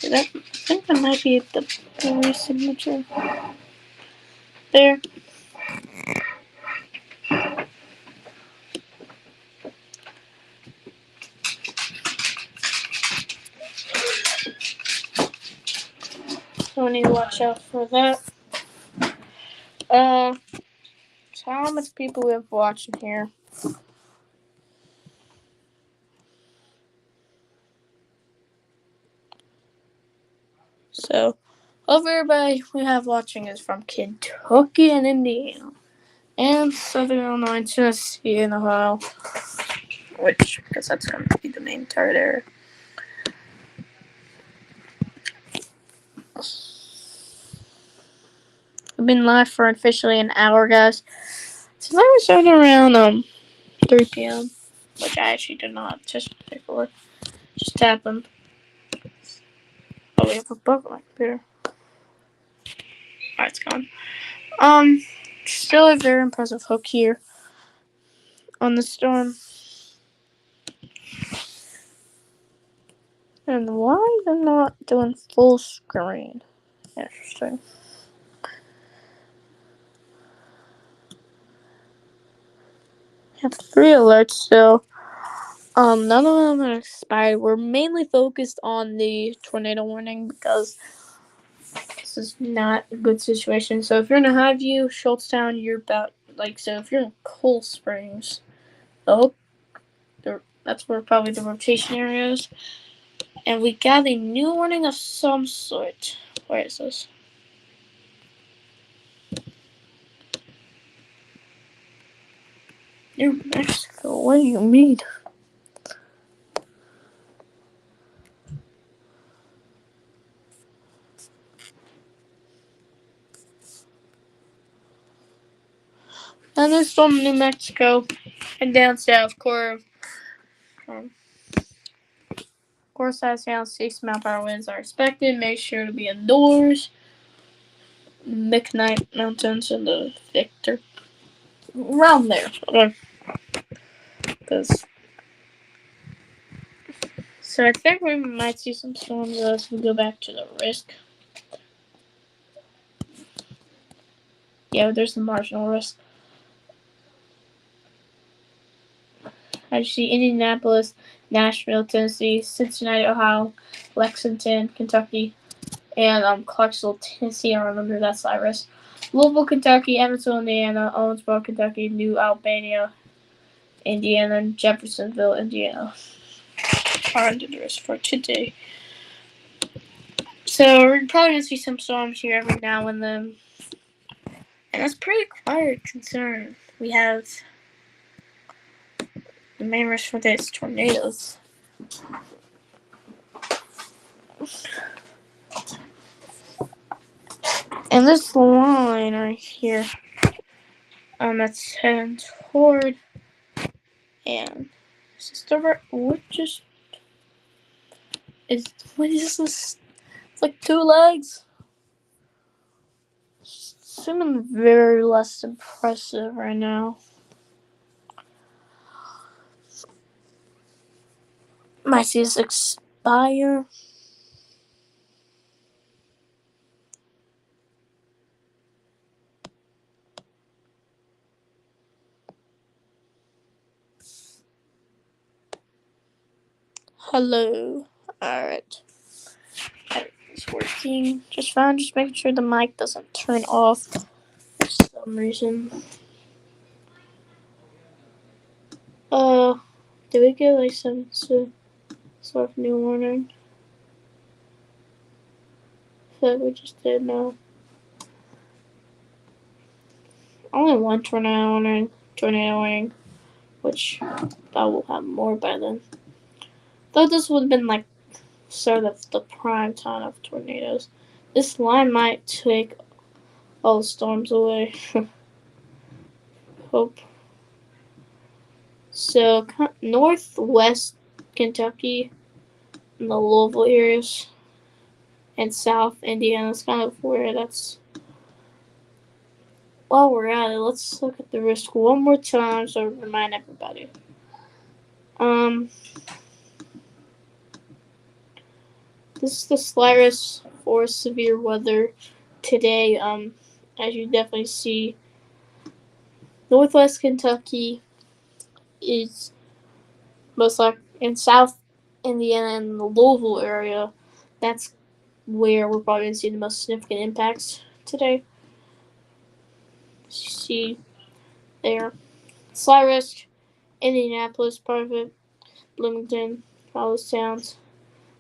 I think that might be the debris signature. There. So we need to watch out for that. So how much people we have watching here? So, over everybody we have watching is from Kentucky and Indiana, and Southern Illinois, Tennessee, and Ohio. which, because that's going to be the main target area. We've been live for officially an hour, guys. Tonight we're starting around 3 p.m., which I actually did not just for. Just tap them. Oh, we have a bug on my computer. Alright, it's gone. Still a very impressive hook here on the storm. And why they're not doing full screen? Interesting. Have 3 alerts still. None of them are expired. We're mainly focused on the tornado warning because this is not a good situation. So if you're in a Highview, Schultztown, you're about so if you're in Cool Springs, that's where probably the rotation area is. And we got a new warning of some sort. Where is this? New Mexico. What do you mean? Thunderstorm, New Mexico, and down south, core size down 6 mile/hour winds are expected. Make sure to be indoors. McKnight Mountains and the Victor. Around there. So I think we might see some storms as we go back to the risk. Yeah, there's the marginal risk. I see Indianapolis, Nashville, Tennessee, Cincinnati, Ohio, Lexington, Kentucky, and Clarksville, Tennessee are under that side risk. Louisville, Kentucky, Evansville, Indiana, Owensboro, Kentucky, New Albania, Indiana, and Jeffersonville, Indiana are under the risk for today. So we're probably going to see some storms here every now and then. And that's pretty quite a concern. We have the main risk for this tornadoes. And this line right here, that's heading toward, and is this the right, what is this? It's like 2 legs. Seeming very less impressive right now. Might see this expire. Hello. Alright. It's working just fine. Just making sure the mic doesn't turn off for some reason. Did we get some sort of new warning? That we just did now. Only one tornado warning, which I will have more by then. Though this would have been sort of the prime time of tornadoes. This line might take all the storms away. Hope. So northwest Kentucky and the Louisville areas and south Indiana is kind of where that's. While we're at it, let's look at the risk one more time so to remind everybody. This is the slight risk for severe weather today. As you definitely see, northwest Kentucky is most like in south Indiana and the Louisville area. That's where we're probably going to see the most significant impacts today. As you see there, slight risk, Indianapolis, part of it, Bloomington, all those towns.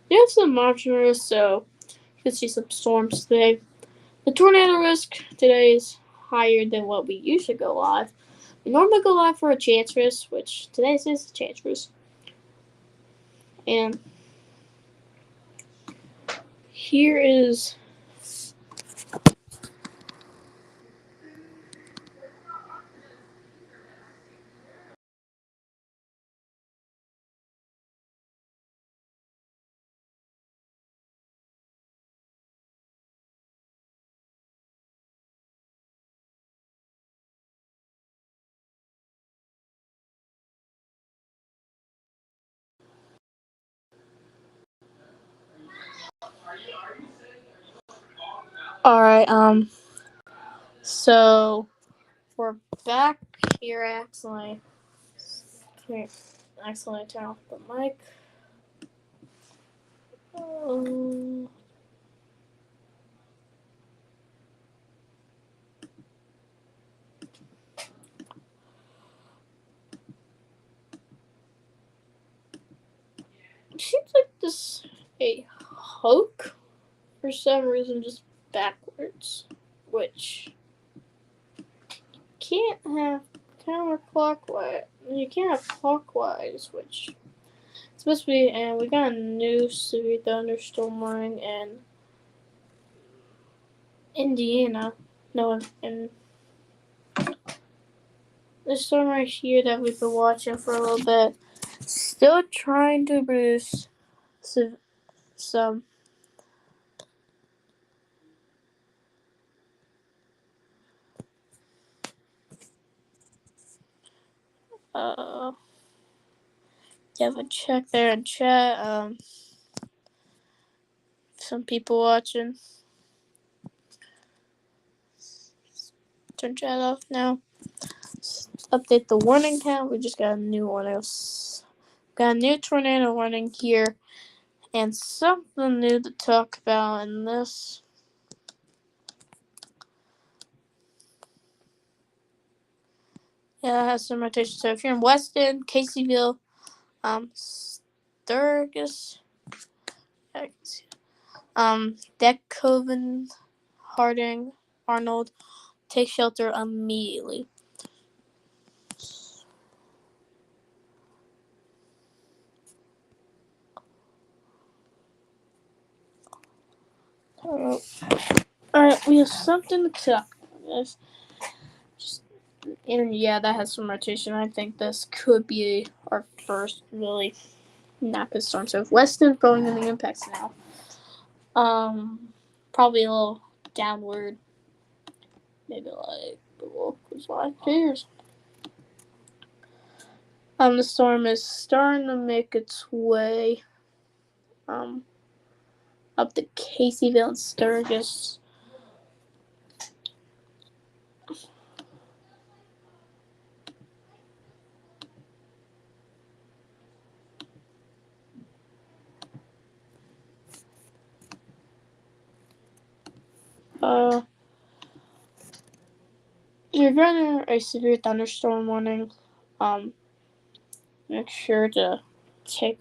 We have some marginal risk, so you can see some storms today. The tornado risk today is higher than what we usually go live, we normally go live for a chance risk, which today is a chance risk. And here is alright, so we're back here. I accidentally turn off the mic. It seems like this a hook for some reason, just backwards, which can't have counterclockwise. You can't have clockwise, which it's supposed to be. And we got a new severe thunderstorm warning in Indiana. No, in the storm right here that we've been watching for a little bit. Still trying to produce some you have a check there in chat. Some people watching. Turn chat off now. Update the warning count. We just got a new one. Got a new tornado warning here, and something new to talk about in this. Yeah, that has some rotation. So if you're in Weston, Caseyville, Sturgis, Deckhoven, Harding, Arnold, take shelter immediately. Alright, we have something to talk about. And yeah, that has some rotation. I think this could be our first really napid storm. So if Weston's going in the impacts now, probably a little downward, maybe like the locals like here's. The storm is starting to make its way up to Caseyville and Sturgis. You're running a severe thunderstorm warning. Make sure to take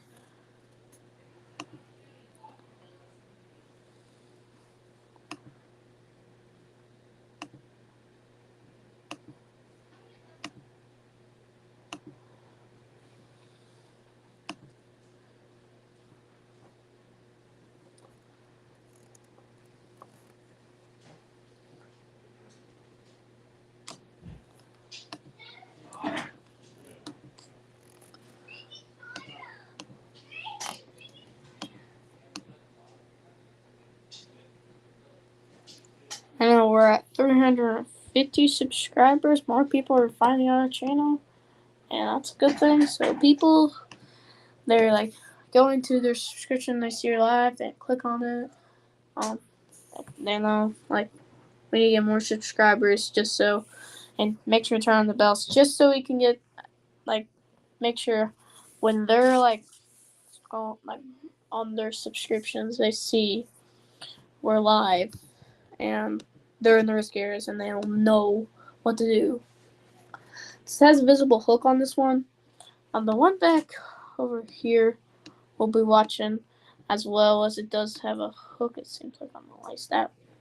I know we're at 350 subscribers. More people are finding our channel, and that's a good thing. So people, they're like going to their subscription, they see your live, they click on it. They know like we need to get more subscribers, just so, and make sure to turn on the bells, just so we can get like make sure when they're like on their subscriptions, they see we're live and they're in the risk areas and they'll know what to do. This has a visible hook on this one. On the one back over here, we'll be watching, as well as it does have a hook. It seems like on the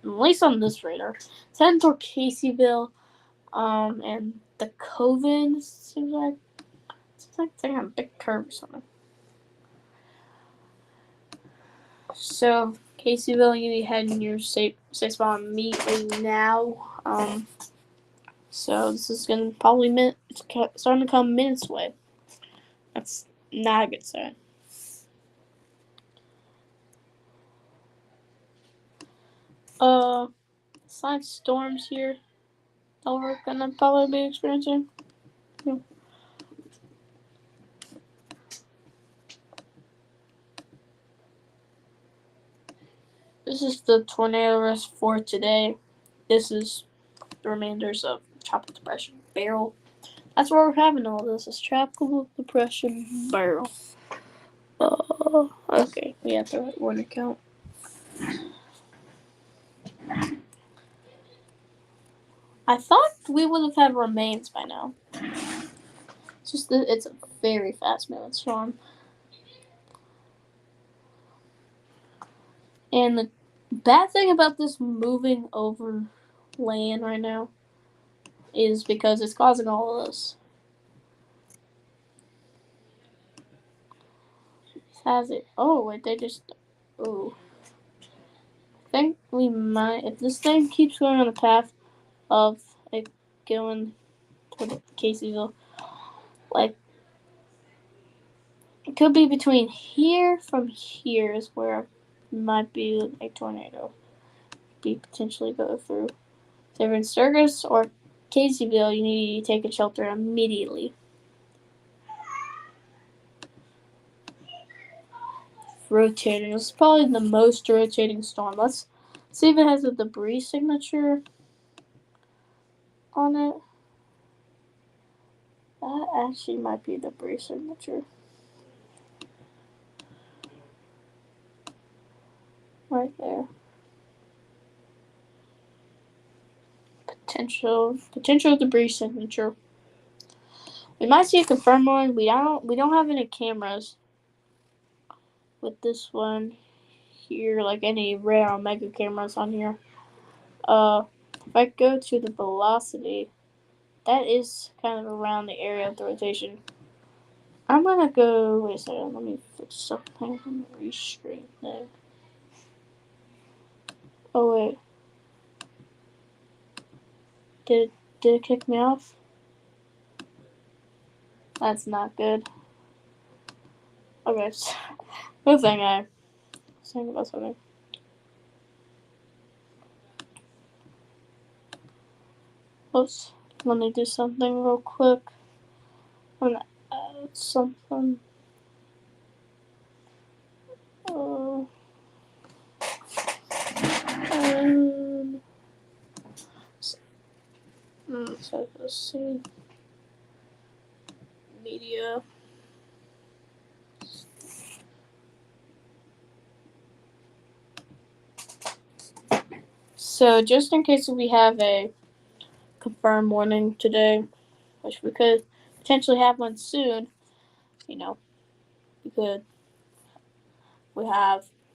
least on this radar. It's heading toward Caseyville, and the COVID seems like they're on a big curve or something. So, Caseyville, you need to head in your safe spot immediately now. So this is gonna probably it's starting to come minutes away. That's not a good sign. Slight storms here that we're gonna probably be experiencing. Yeah. This is the tornado risk for today. This is the remainders of Tropical Depression Barrel. That's where we're having all this. Is Tropical Depression Barrel. Okay, we have the right one account. I thought we would have had remains by now. It's just that it's a very fast moving storm. And the bad thing about this moving over land right now is because it's causing all of this. Has it? Oh, wait, they just. Oh. I think we might. If this thing keeps going on the path of it going to Caseyville, like. It could be between here from here is where it might be a tornado. Be potentially go through. If they're in Sturgis or Caseyville, you need to take a shelter immediately. Rotating. It's probably the most rotating storm. Let's see if it has a debris signature on it. That actually might be the debris signature. Right there. Potential debris signature. We might see a confirmed one. We don't have any cameras with this one here, like any rare Omega cameras on here. If I go to the velocity, that is kind of around the area of the rotation. I'm gonna go. Wait a second. Let me fix something. Let me Restream there. Oh wait. Did it kick me off? That's not good. Okay. Good thing I was thinking about something. Oops. Let me do something real quick. I'm gonna add something. So let's see. Media. So just in case we have a confirmed warning today, which we could potentially have one soon, we have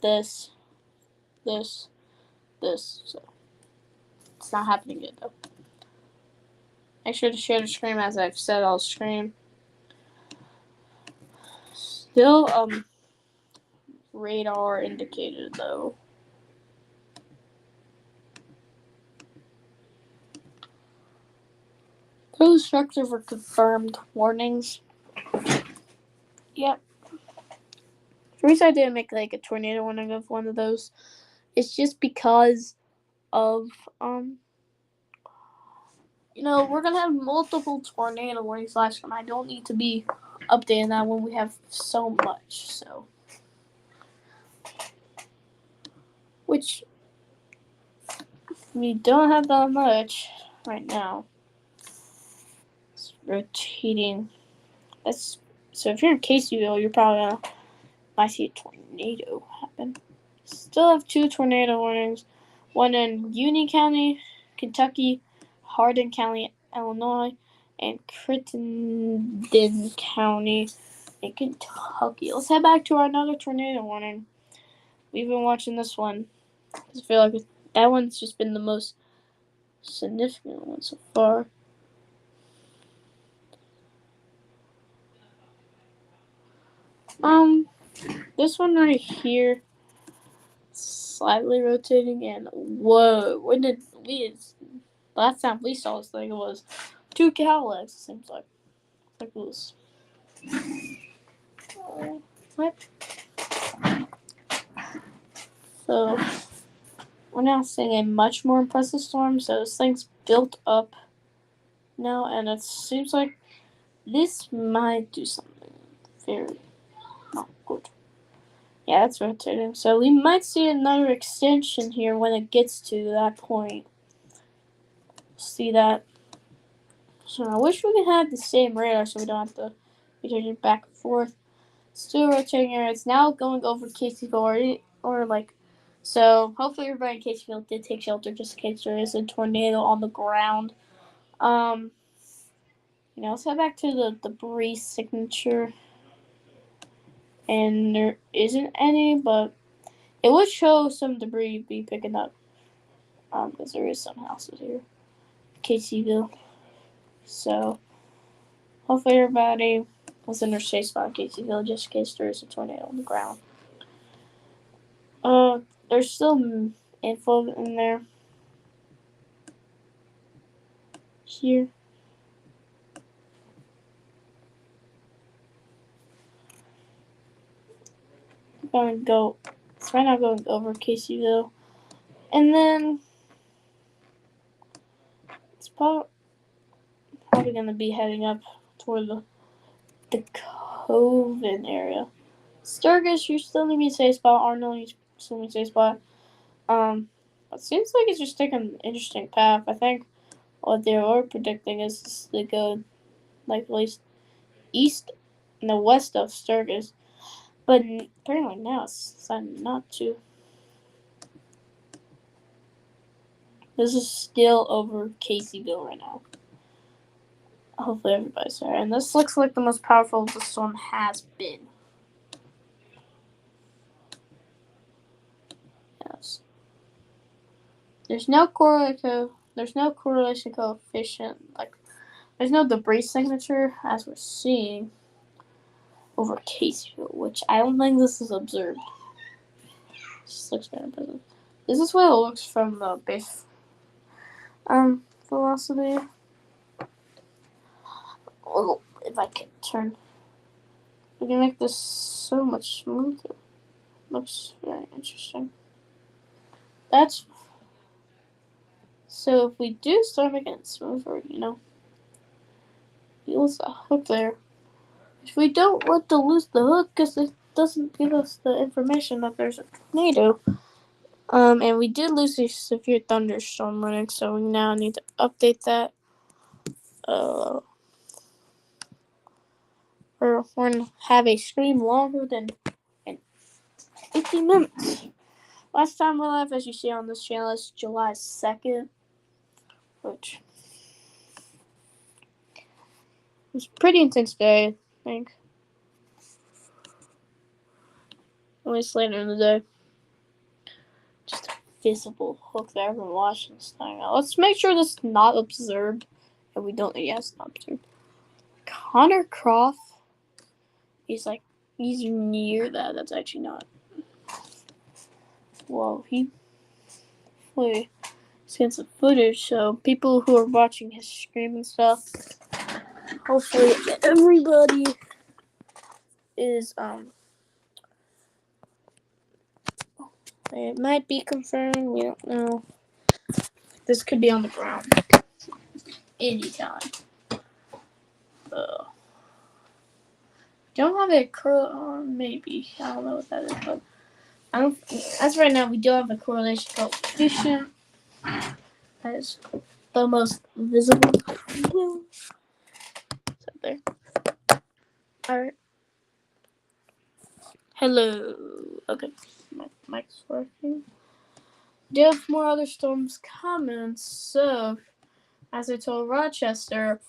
this, so it's not happening yet though. Make sure to share the screen. As I've said, I'll stream. Still, radar indicated though. Those structures were confirmed warnings. Yep. The reason I didn't make like a tornado warning of one of those is just because of we're gonna have multiple tornado warnings last time. I don't need to be updating that when we have so much. So, which we don't have that much right now. It's rotating. So if you're in Caseyville, you're probably might see a tornado happen. Still have 2 tornado warnings. One in Union County, Kentucky, Hardin County, Illinois, and Crittenden County in Kentucky. Let's head back to our another tornado warning. We've been watching this one. I feel like that one's just been the most significant one so far. This one right here, slightly rotating, and whoa, when did we? Last time we saw this thing, it was 2 Cadillacs. It seems like it was. What? So we're now seeing a much more impressive storm. So this thing's built up now, and it seems like this might do something very not good. Yeah, it's rotating. So we might see another extension here when it gets to that point. See that? So I wish we could have the same radar so we don't have to be changing back and forth. Still rotating here. It's now going over Caseyville or like. So hopefully everybody in Caseyville did take shelter just in case there is a tornado on the ground. Let's head back to the debris signature. And there isn't any, but it would show some debris be picking up. Because there is some houses here. Caseyville. So hopefully everybody was in their safe spot in Caseyville just in case there is a tornado on the ground. There's still info in there. Here. I'm going to go. It's right now going over Caseyville. And then it's probably going to be heading up toward the Coven area. Sturgis, you're still going to be a safe spot. Arnold, you're still going to be a safe spot. It seems like it's just taking an interesting path. I think what they were predicting is to go, like, at least east and the west of Sturgis. But apparently now it's decided not to. This is still over Caseyville right now. Hopefully everybody's there. And this looks like the most powerful the storm has been. Yes. There's no correlation coefficient. Like, there's no debris signature as we're seeing over Caseyville, which I don't think this is observed. This looks very impressive. This is what it looks from the base velocity. Oh, if I can turn, we can make this so much smoother. Looks very interesting. So if we do start making it smoother, use a hook there. If we don't want to lose the hook because it doesn't give us the information that there's a tornado. And we did lose a severe thunderstorm warning, so we now need to update that. Or we're going to have a stream longer than 50 minutes. Last time we're live, as you see on this channel, is July 2nd, which was a pretty intense day, I think. At least later in the day. Just a visible hook there. Everyone watching this thing. Let's make sure this is not observed. And we don't. Yes, not observed. Connor Croft. He's near that. That's actually not. Whoa, he's got some footage. So people who are watching his stream and stuff. Hopefully everybody is it might be confirmed. We don't know. This could be on the ground anytime. Don't have a curl. Maybe I don't know what that is, but I don't. As right now, we do have a correlation coefficient. That is the most visible. It's up there. All right. Hello. Okay, my mic's working. We do have more other storms coming, so as I told Rochester,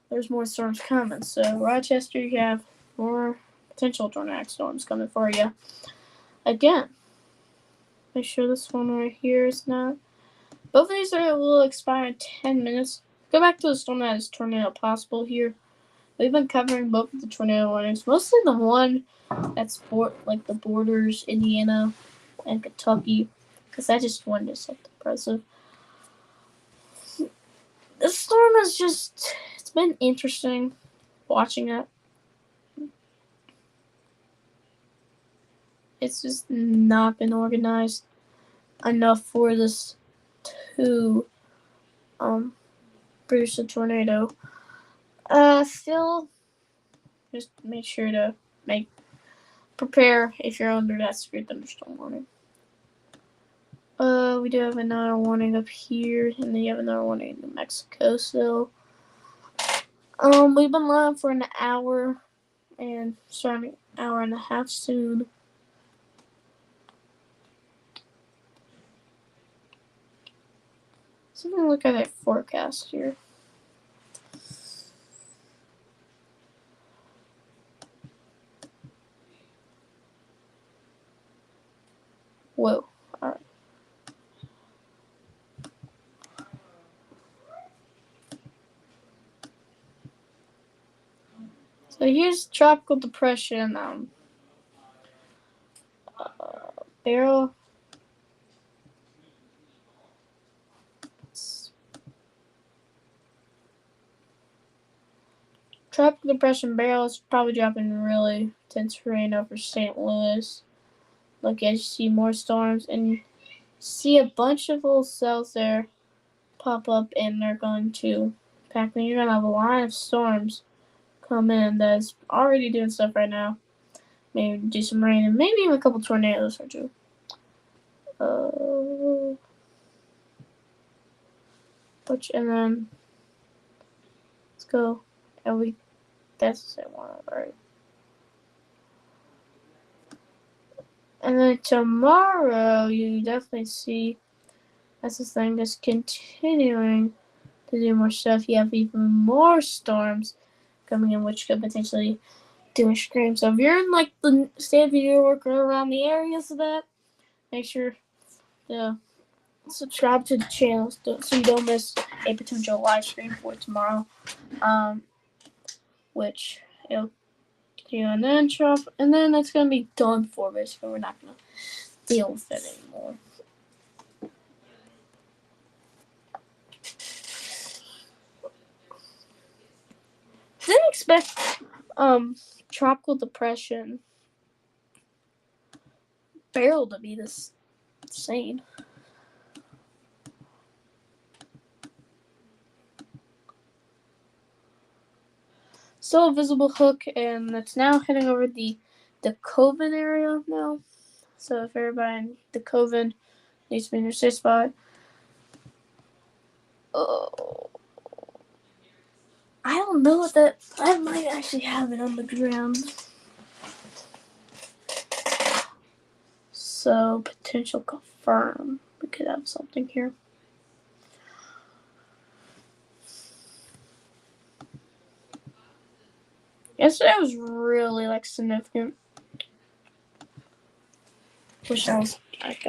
there's more storms coming. So Rochester, you have more potential tornadic storms coming for you. Again, make sure this one right here is not. Both of these will expire in 10 minutes. Go back to the storm that is tornado possible here. we've been covering both of the tornado warnings, mostly the one that's like the borders, Indiana and Kentucky, because I just wanted to set the precedent. The storm is it's been interesting watching it. It's just not been organized enough for this to produce a tornado. Still, just make sure to prepare if you're under that severe thunderstorm warning. We do have another warning up here, and then you have another warning in New Mexico. So, we've been live for an hour, and starting an hour and a half soon. So I'm gonna look at that forecast here. Whoa. Alright. So here's tropical depression, barrel. Tropical depression barrel is probably dropping really intense rain over St. Louis. Look, as you see more storms, and see a bunch of little cells there pop up, and they're going to pack. And you're gonna have a line of storms come in that's already doing stuff right now. Maybe do some rain, and maybe even a couple tornadoes or two. And then let's go. And that's the same one, right? And then tomorrow, you definitely see that's this thing just continuing to do more stuff. You have even more storms coming in, which could potentially do a stream. So if you're in like the state of New York or around the areas of that, make sure to subscribe to the channel so you don't miss a potential live stream for tomorrow. Which it'll continue and then drop, and then that's gonna be done for basically. We're not gonna deal with it anymore. Didn't expect tropical depression barrel to be this insane. Still a visible hook, and it's now heading over the COVID area now. So if everybody in the COVID needs to be in their safe spot. Oh, I don't know what that. I might actually have it on the ground. So potential confirm. We could have something here. Yesterday was really significant. Wish I was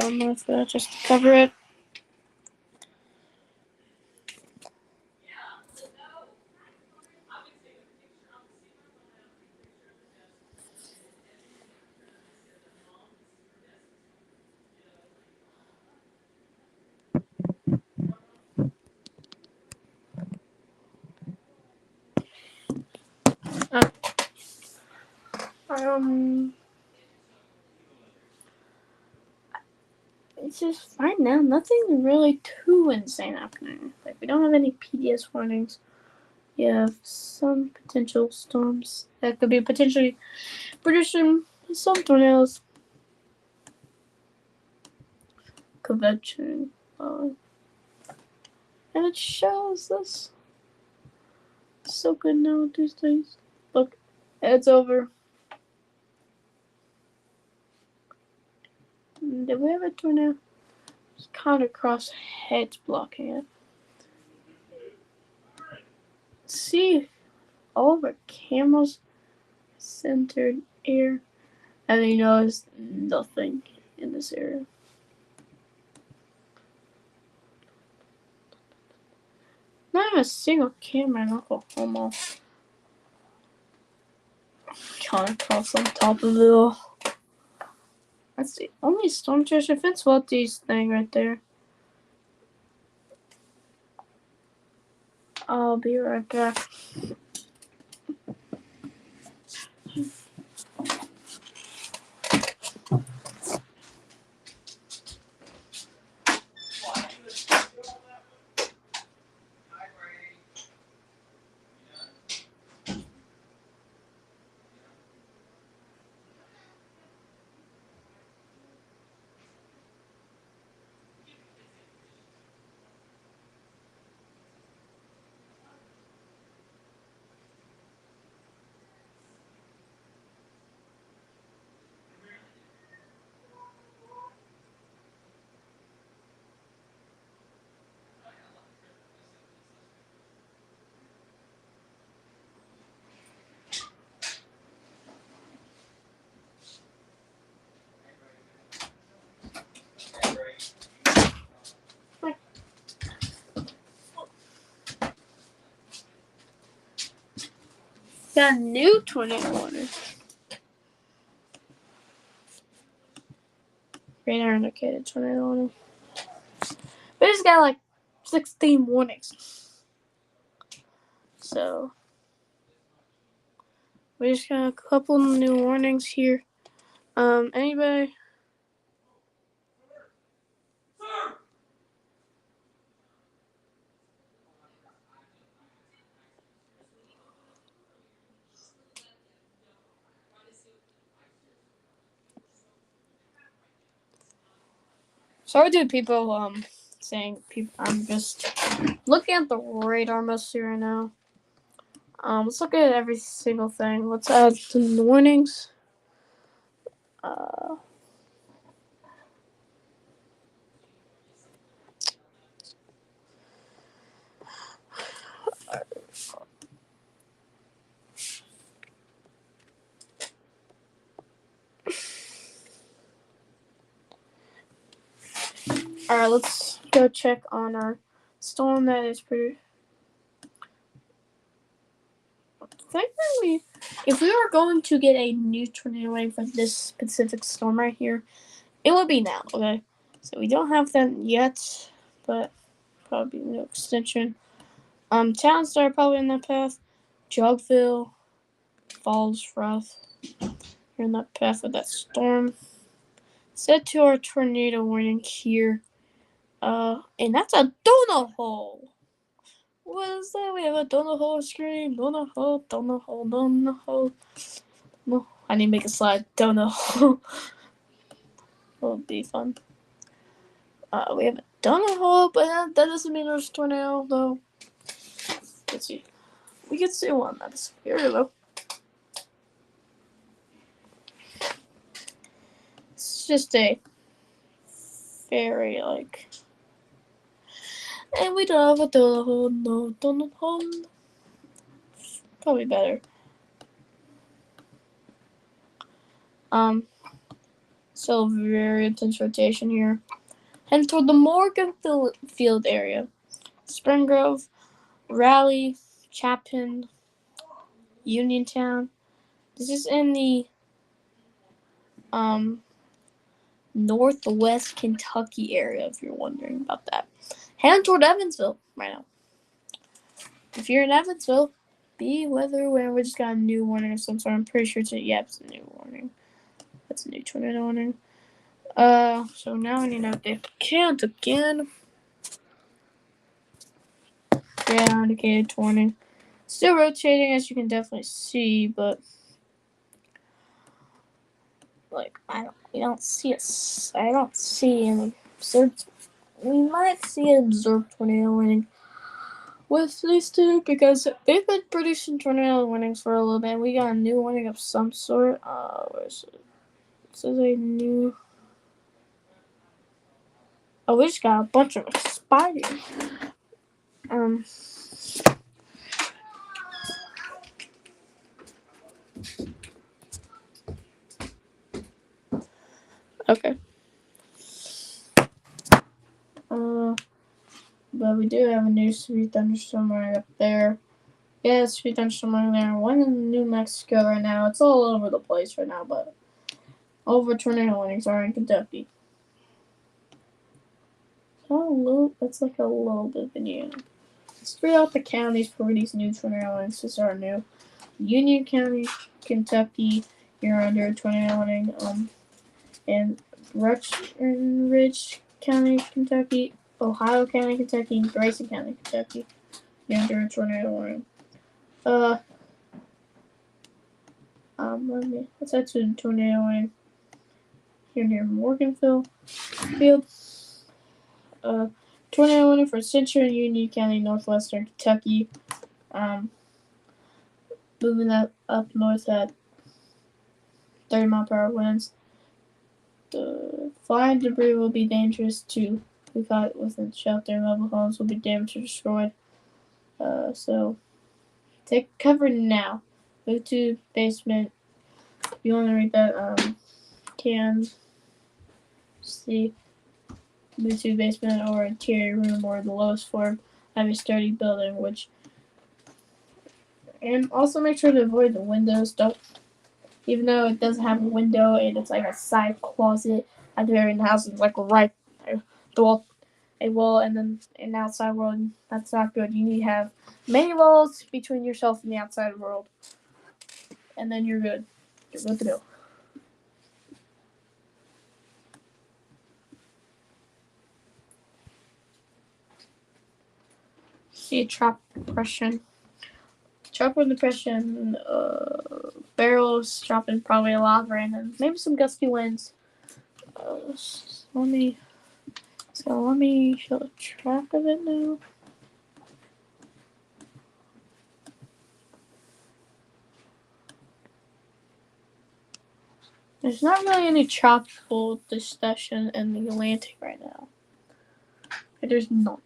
on with that just to cover it. It's just right now, nothing really too insane happening. We don't have any PDS warnings. You have some potential storms that could be potentially producing some tornadoes. Convention. And it shows this. It's so good now these days. Look, it's over. Did we have a tornado? It's kind of cross heads blocking it. See, all of our cameras centered here, and then you notice nothing in this area. Not even a single camera in Oklahoma. ton across on top of it all. That's the only storm treasure fence these thing right there. I'll be right back. Got a new tornado warning. Radar indicated tornado warning. But it's got like 16 warnings. So we just got a couple new warnings here. Anybody? Sorry to people saying people. I'm just looking at the radar mostly right now. Let's look at every single thing. Let's add some warnings. Alright, let's go check on our storm that is pretty. Technically, if we were going to get a new tornado warning for this specific storm right here, it would be now, okay? So we don't have that yet, but probably no extension. Towns that are probably in that path. Jugville, Falls Rough. You're in that path of that storm. Set to our tornado warning here. And that's a donut hole. What is that? We have a donut hole screen. Donut hole, donut hole, donut hole. No, I need to make a slide. Donut hole. That'll be fun. We have a donut hole, but that doesn't mean there's a tornado, though. Let's see. We can see one. That's here we go. It's just a very like. And we don't have a donut hole. No donut hole. Probably better. So very intense rotation here. Heading toward the Morgan Field area. Spring Grove, Raleigh, Chapin, Uniontown. This is in the northwest Kentucky area, if you're wondering about that. Heading toward Evansville right now. If you're in Evansville, be weather aware. We just got a new warning of some sort. I'm pretty sure it's a new warning. That's a new tornado warning. So now I need to update the count again. Yeah, indicated warning. Still rotating, as you can definitely see, but like I don't see any observed. We might see an observed tornado warning with these two because they've been producing tornado warnings for a little bit. We got a new warning of some sort. Where is it? This is a new. Oh, we just got a bunch of spiders. Okay. But we do have a new severe thunderstorm right up there. Yeah, it's 3 thunderstorms there. One in New Mexico right now. It's all over the place right now, but over tornado warnings are in Kentucky. That's like a little bit of Indiana. Let's figure out the counties for these new tornado warnings. These are new. Union County, Kentucky, you're under a tornado warning. And Breckenridge County, Kentucky, Ohio County, Kentucky, and Grayson County, Kentucky, you're under a tornado warning. Let's head to the tornado warning here near Morganville Field. Tornado warning for Central and Union County, northwestern Kentucky. Moving up north at 30-mile-per-hour winds. The flying debris will be dangerous to be caught within shelter. Mobile homes will be damaged or destroyed. So take cover now. Move to basement. If you want to read that, can see. Move to basement or interior room or the lowest floor of a sturdy building, and also make sure to avoid the windows. Don't, even though it doesn't have a window and it's like a side closet out there in the house, it's like right there, a wall, and then an outside world. That's not good. You need to have many walls between yourself and the outside world, and then you're good. You're good to go. See a tropical depression. Tropical depression, barrels dropping probably a lot of rain and maybe some gusty winds. Let me show a track of it now. There's not really any tropical depression in the Atlantic right now. There's none.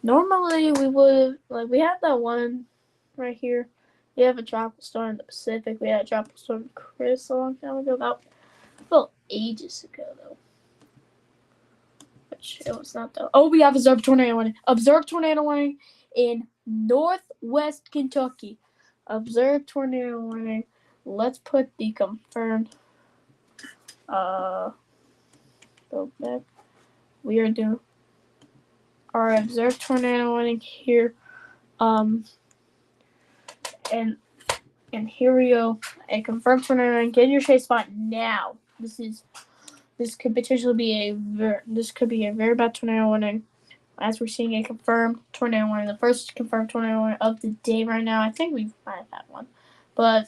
Normally we have that one right here. We have a tropical storm in the Pacific. We had a tropical storm Chris a long time ago. Well, ages ago though. Which it was not though. Oh, we have observed tornado warning. Observed tornado warning in northwest Kentucky. Observed tornado warning. Let's put the confirmed. Go back. We are doing our observed tornado warning here. And here we go. A confirmed tornado warning. Get in your shade spot now. This could potentially be a very bad tornado warning. As we're seeing a confirmed tornado warning, the first confirmed tornado warning of the day right now. I think we might have had one, but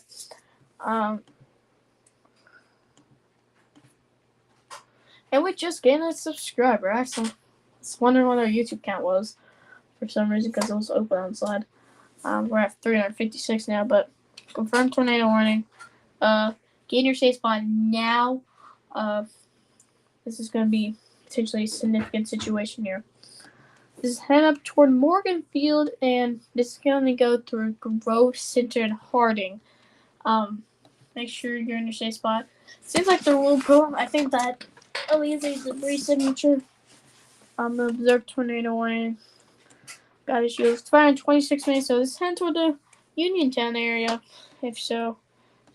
and we just gained a subscriber. Actually, I was wondering what our YouTube count was for some reason because it was open on the slide. We're at 356 now, but confirmed tornado warning. Get in your safe spot now. This is going to be potentially a significant situation here. This is heading up toward Morganfield, and this is going to go through Grove Center and Harding. Make sure you're in your safe spot. Seems like the rule program. I think that Elise's debris signature. Observed tornado warning. Got issues. It's firing 26 minutes, so this is heading toward the Uniontown area. If so,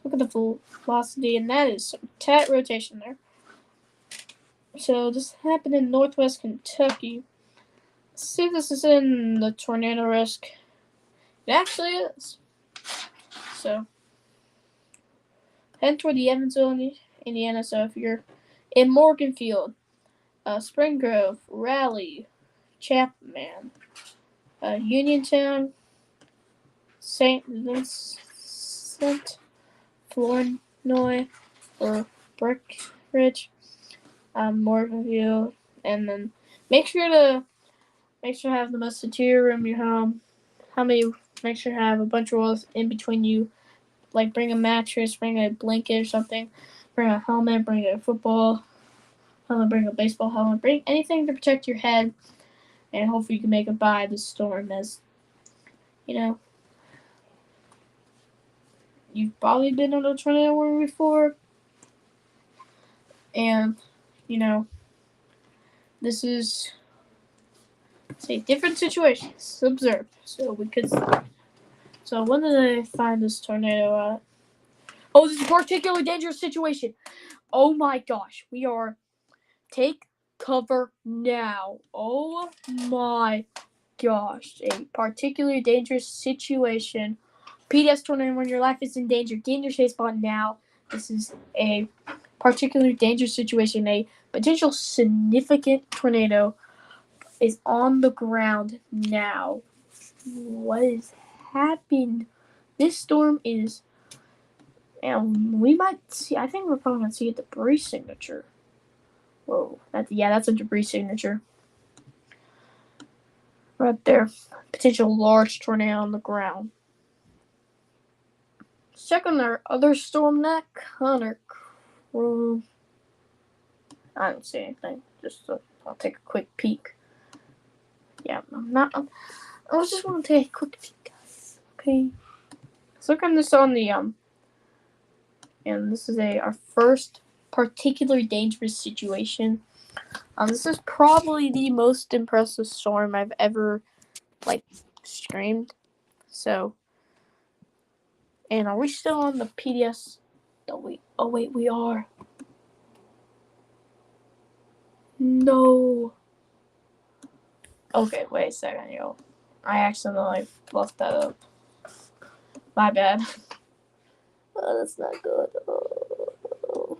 look at the velocity, and that is some tight rotation there. So this happened in northwest Kentucky. Let's see if this is in the tornado risk. It actually is. So head toward the Evansville, Indiana. So if you're in Morganfield, Spring Grove, Raleigh, Chapman, Uniontown, St. Vincent, Flournoy, or Breckenridge, Morganville, and then make sure to have the most interior room in your home. Make sure to have a bunch of walls in between you. Like bring a mattress, bring a blanket or something, bring a helmet, bring a football helmet, bring a baseball helmet, bring anything to protect your head, and hopefully you can make it by the storm. As you know, you've probably been on a tornado warning before, and this is say different situations. Observe. So we could. So when did I find this tornado at? Oh, this is a particularly dangerous situation. Oh my gosh, we are. Take cover now. Oh my gosh, a particularly dangerous situation. PDS tornado when your life is in danger. Gain your safe spot now. This is a particularly dangerous situation. A potential significant tornado is on the ground now. What is happening? This storm is, and we might see. I think we're probably gonna see a debris signature. Whoa, that's a debris signature right there. Potential large tornado on the ground. Let's check on our other storm neck. Connor Crew. I don't see anything. I'll take a quick peek. Yeah, I was just want to take a quick peek, guys. Okay. Let's look on this on the and this is our first particularly dangerous situation. This is probably the most impressive storm I've ever streamed. So, and are we still on the PDS? Oh wait, we are. No. Okay, wait a second, yo. I accidentally left that up. My bad. Oh, that's not good. Oh.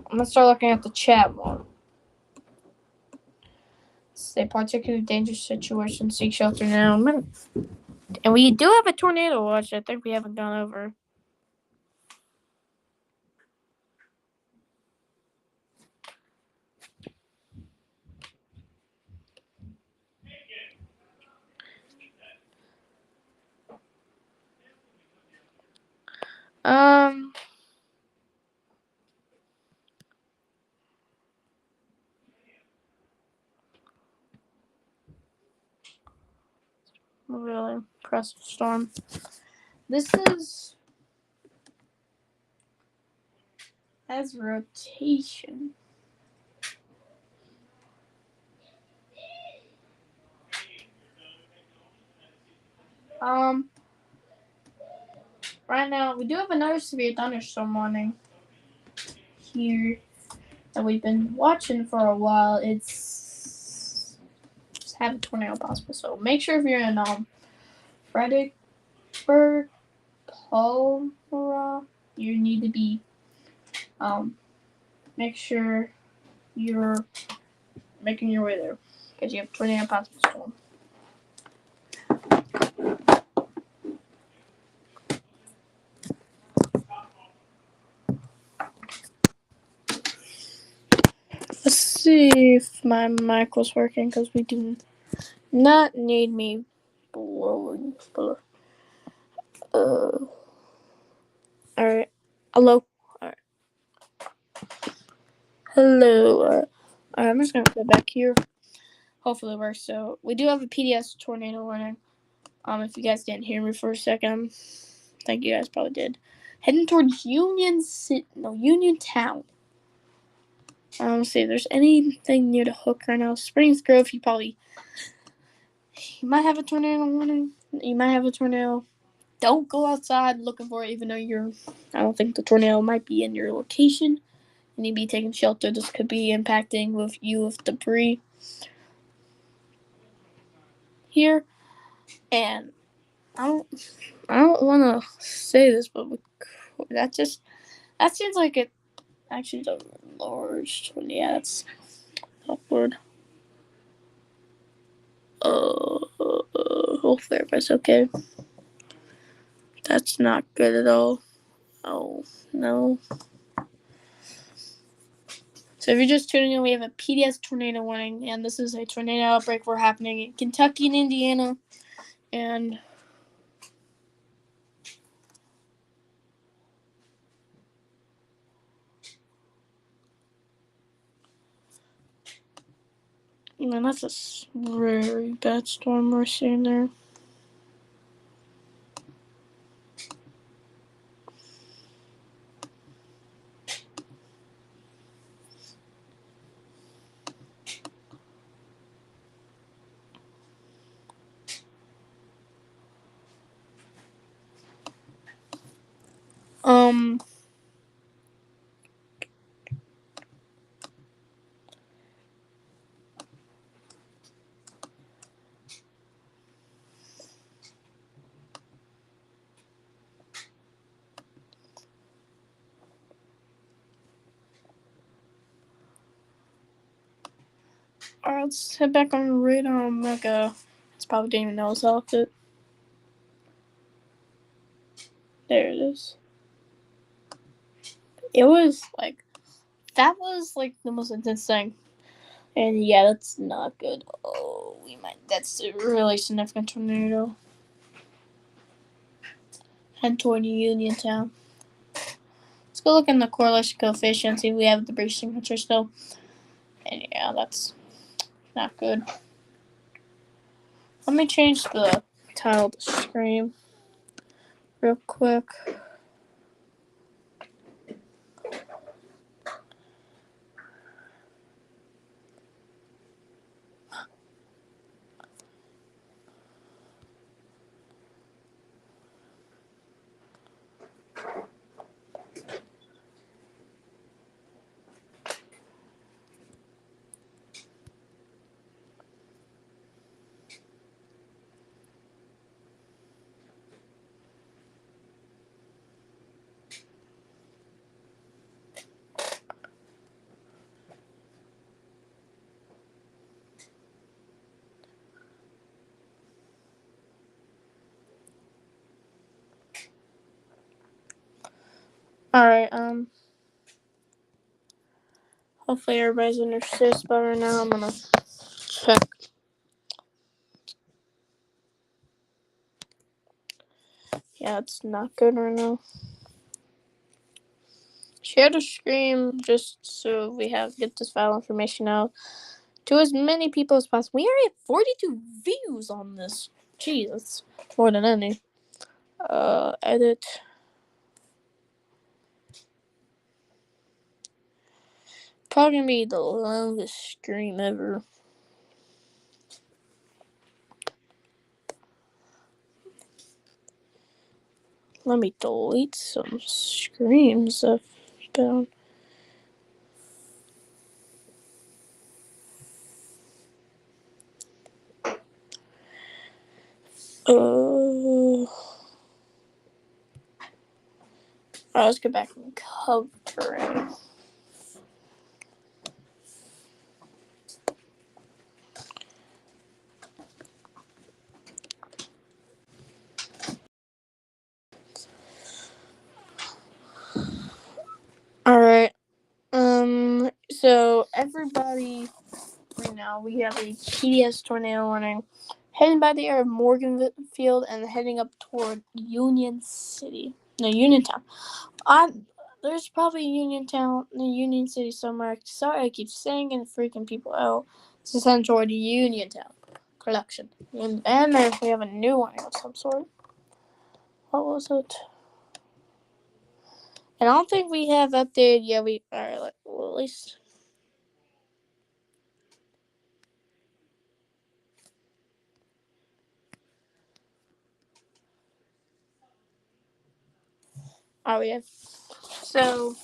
I'm gonna start looking at the chat more. It's a particularly dangerous situation. Seek shelter now. And we do have a tornado watch. I think we haven't gone over. Really impressive storm. This has rotation. Right now we do have another severe thunderstorm warning here that we've been watching for a while. It's just have a tornado possible. So make sure if you're in Fredericksburg, Palmyra, you need to be make sure you're making your way there because you have tornado possible storm. Let's see if my mic was working because we do not need me blowing. Alright. Hello. Alright. Hello. Alright, I'm just gonna put it back here. Hopefully it works. So we do have a PDS tornado warning. If you guys didn't hear me for a second, I think you guys probably did. Heading towards Union Town. I don't see if there's anything near the hook right now. Springs Grove, you might have a tornado warning. You might have a tornado. Don't go outside looking for it, even though I don't think the tornado might be in your location. You need to be taking shelter. This could be impacting with debris here. And I don't want to say this, but that seems like it actually is a large one. Yeah, that's awkward. Hopefully everybody's okay. That's not good at all. Oh, no. So if you're just tuning in, we have a PDS tornado warning, and this is a tornado outbreak for happening in Kentucky and Indiana. And man, that's a very bad storm we're seeing there. Alright, let's head back on the radar. I'm gonna go. It's probably didn't even know it's off it. There it is. It was like, that was like the most intense thing. And yeah, that's not good. Oh, that's a really significant tornado. Head toward Uniontown. Let's go look in the correlation coefficient, see if we have the breach signature still. And yeah, that's not good. Let me change the title to Stream real quick. Alright, hopefully everybody's in their safe spot right now. I'm gonna check. Yeah, it's not good right now. Share the stream just so we get this file information out to as many people as possible. We already have 42 views on this. Jeez, that's more than any. Edit. Probably gonna be the longest stream ever. Let me delete some streams I've been on. Alright, let's get back in covering. Alright, so everybody, right now we have a PDS tornado warning heading by the area of Morganfield and heading up toward Uniontown. There's probably Union City somewhere. Sorry, I keep saying and freaking people out. To send toward Uniontown collection. And then we have a new one of some sort. What was it? And I don't think we have updated yet. We are well, at least. Oh yeah. So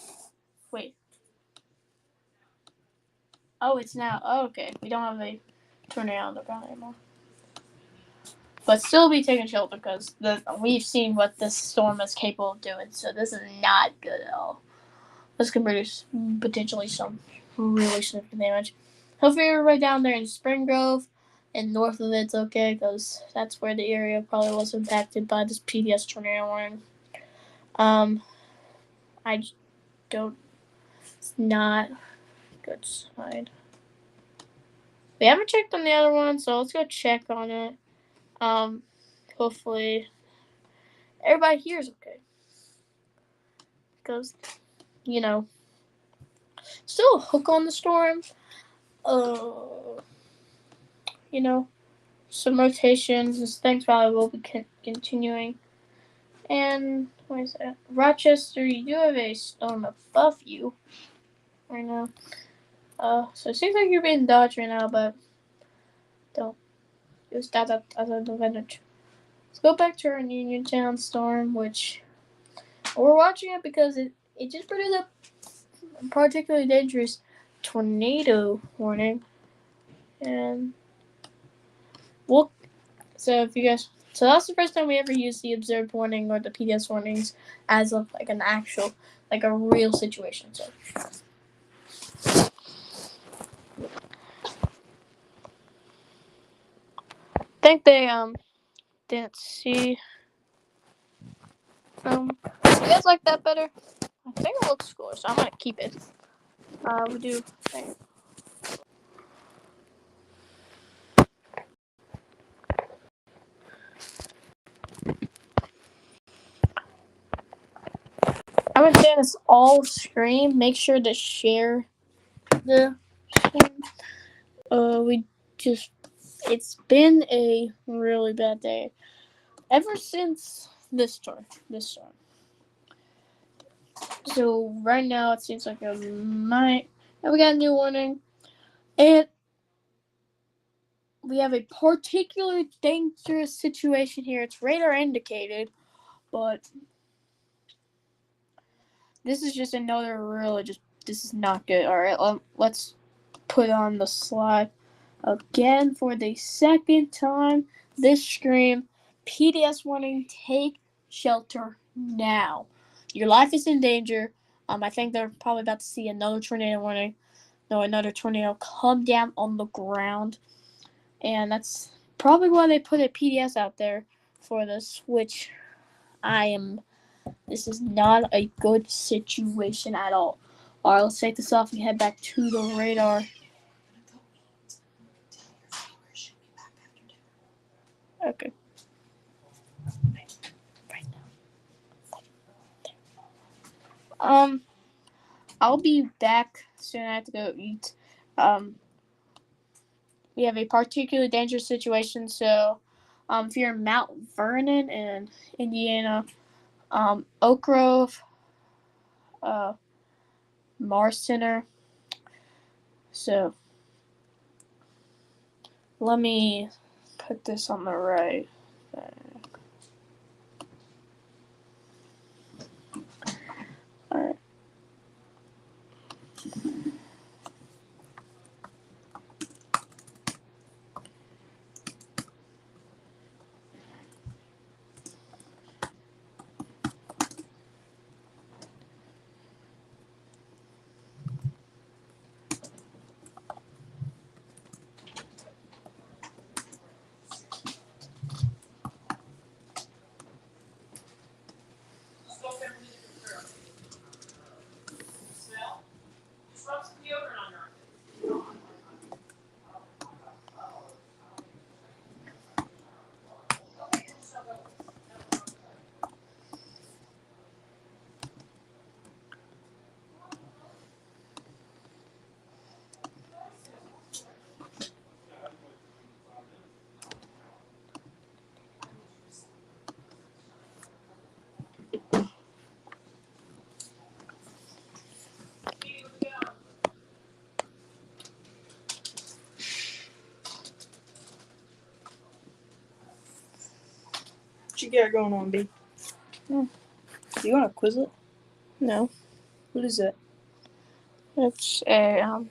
wait. Oh, it's now. Oh, okay. We don't have a tornado on the ground anymore. But still be taking shelter because we've seen what this storm is capable of doing. So this is not good at all. This can produce potentially some really significant damage. Hopefully everybody down there in Spring Grove and north of it's okay because that's where the area probably was impacted by this PDS tornado warning. I don't. It's not good side. We haven't checked on the other one, so let's go check on it. Hopefully everybody here is okay. Because, still a hook on the storm. Some rotations. Things probably will be continuing. And, what is that? Rochester, you do have a storm above you right now. So it seems like you're being dodged right now, but don't use that as an advantage. Let's go back to our Uniontown storm, which we're watching it because it just produced a particularly dangerous tornado warning. And so that's the first time we ever used the observed warning or the PDS warnings as of like an actual, like a real situation. So think they didn't see. You guys like that better? I think it looks cool, so I'm gonna keep it. We do. I'm gonna say this all stream. Make sure to share the stream. We just. It's been a really bad day. Ever since this storm. So right now it seems like a night. And we got a new warning. And we have a particularly dangerous situation here. It's radar indicated, but this is just another really this is not good. Alright, let's put on the slide again for the second time this stream. PDS warning, take shelter now. Your life is in danger. I think they're probably about to see another tornado warning. No, another tornado come down on the ground. And that's probably why they put a PDS out there for this, which this is not a good situation at all. Alright, let's take this off and head back to the radar. Okay. I'll be back soon. I have to go eat. We have a particularly dangerous situation, so if you're in Mount Vernon in Indiana, Oak Grove, Mars Center. So let me put this on the right thing. Alright. What you got going on, B? Hmm. You want a Quizlet? No. What is that? It's a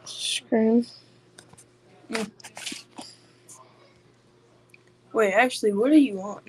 screen. Wait, actually, what are you on?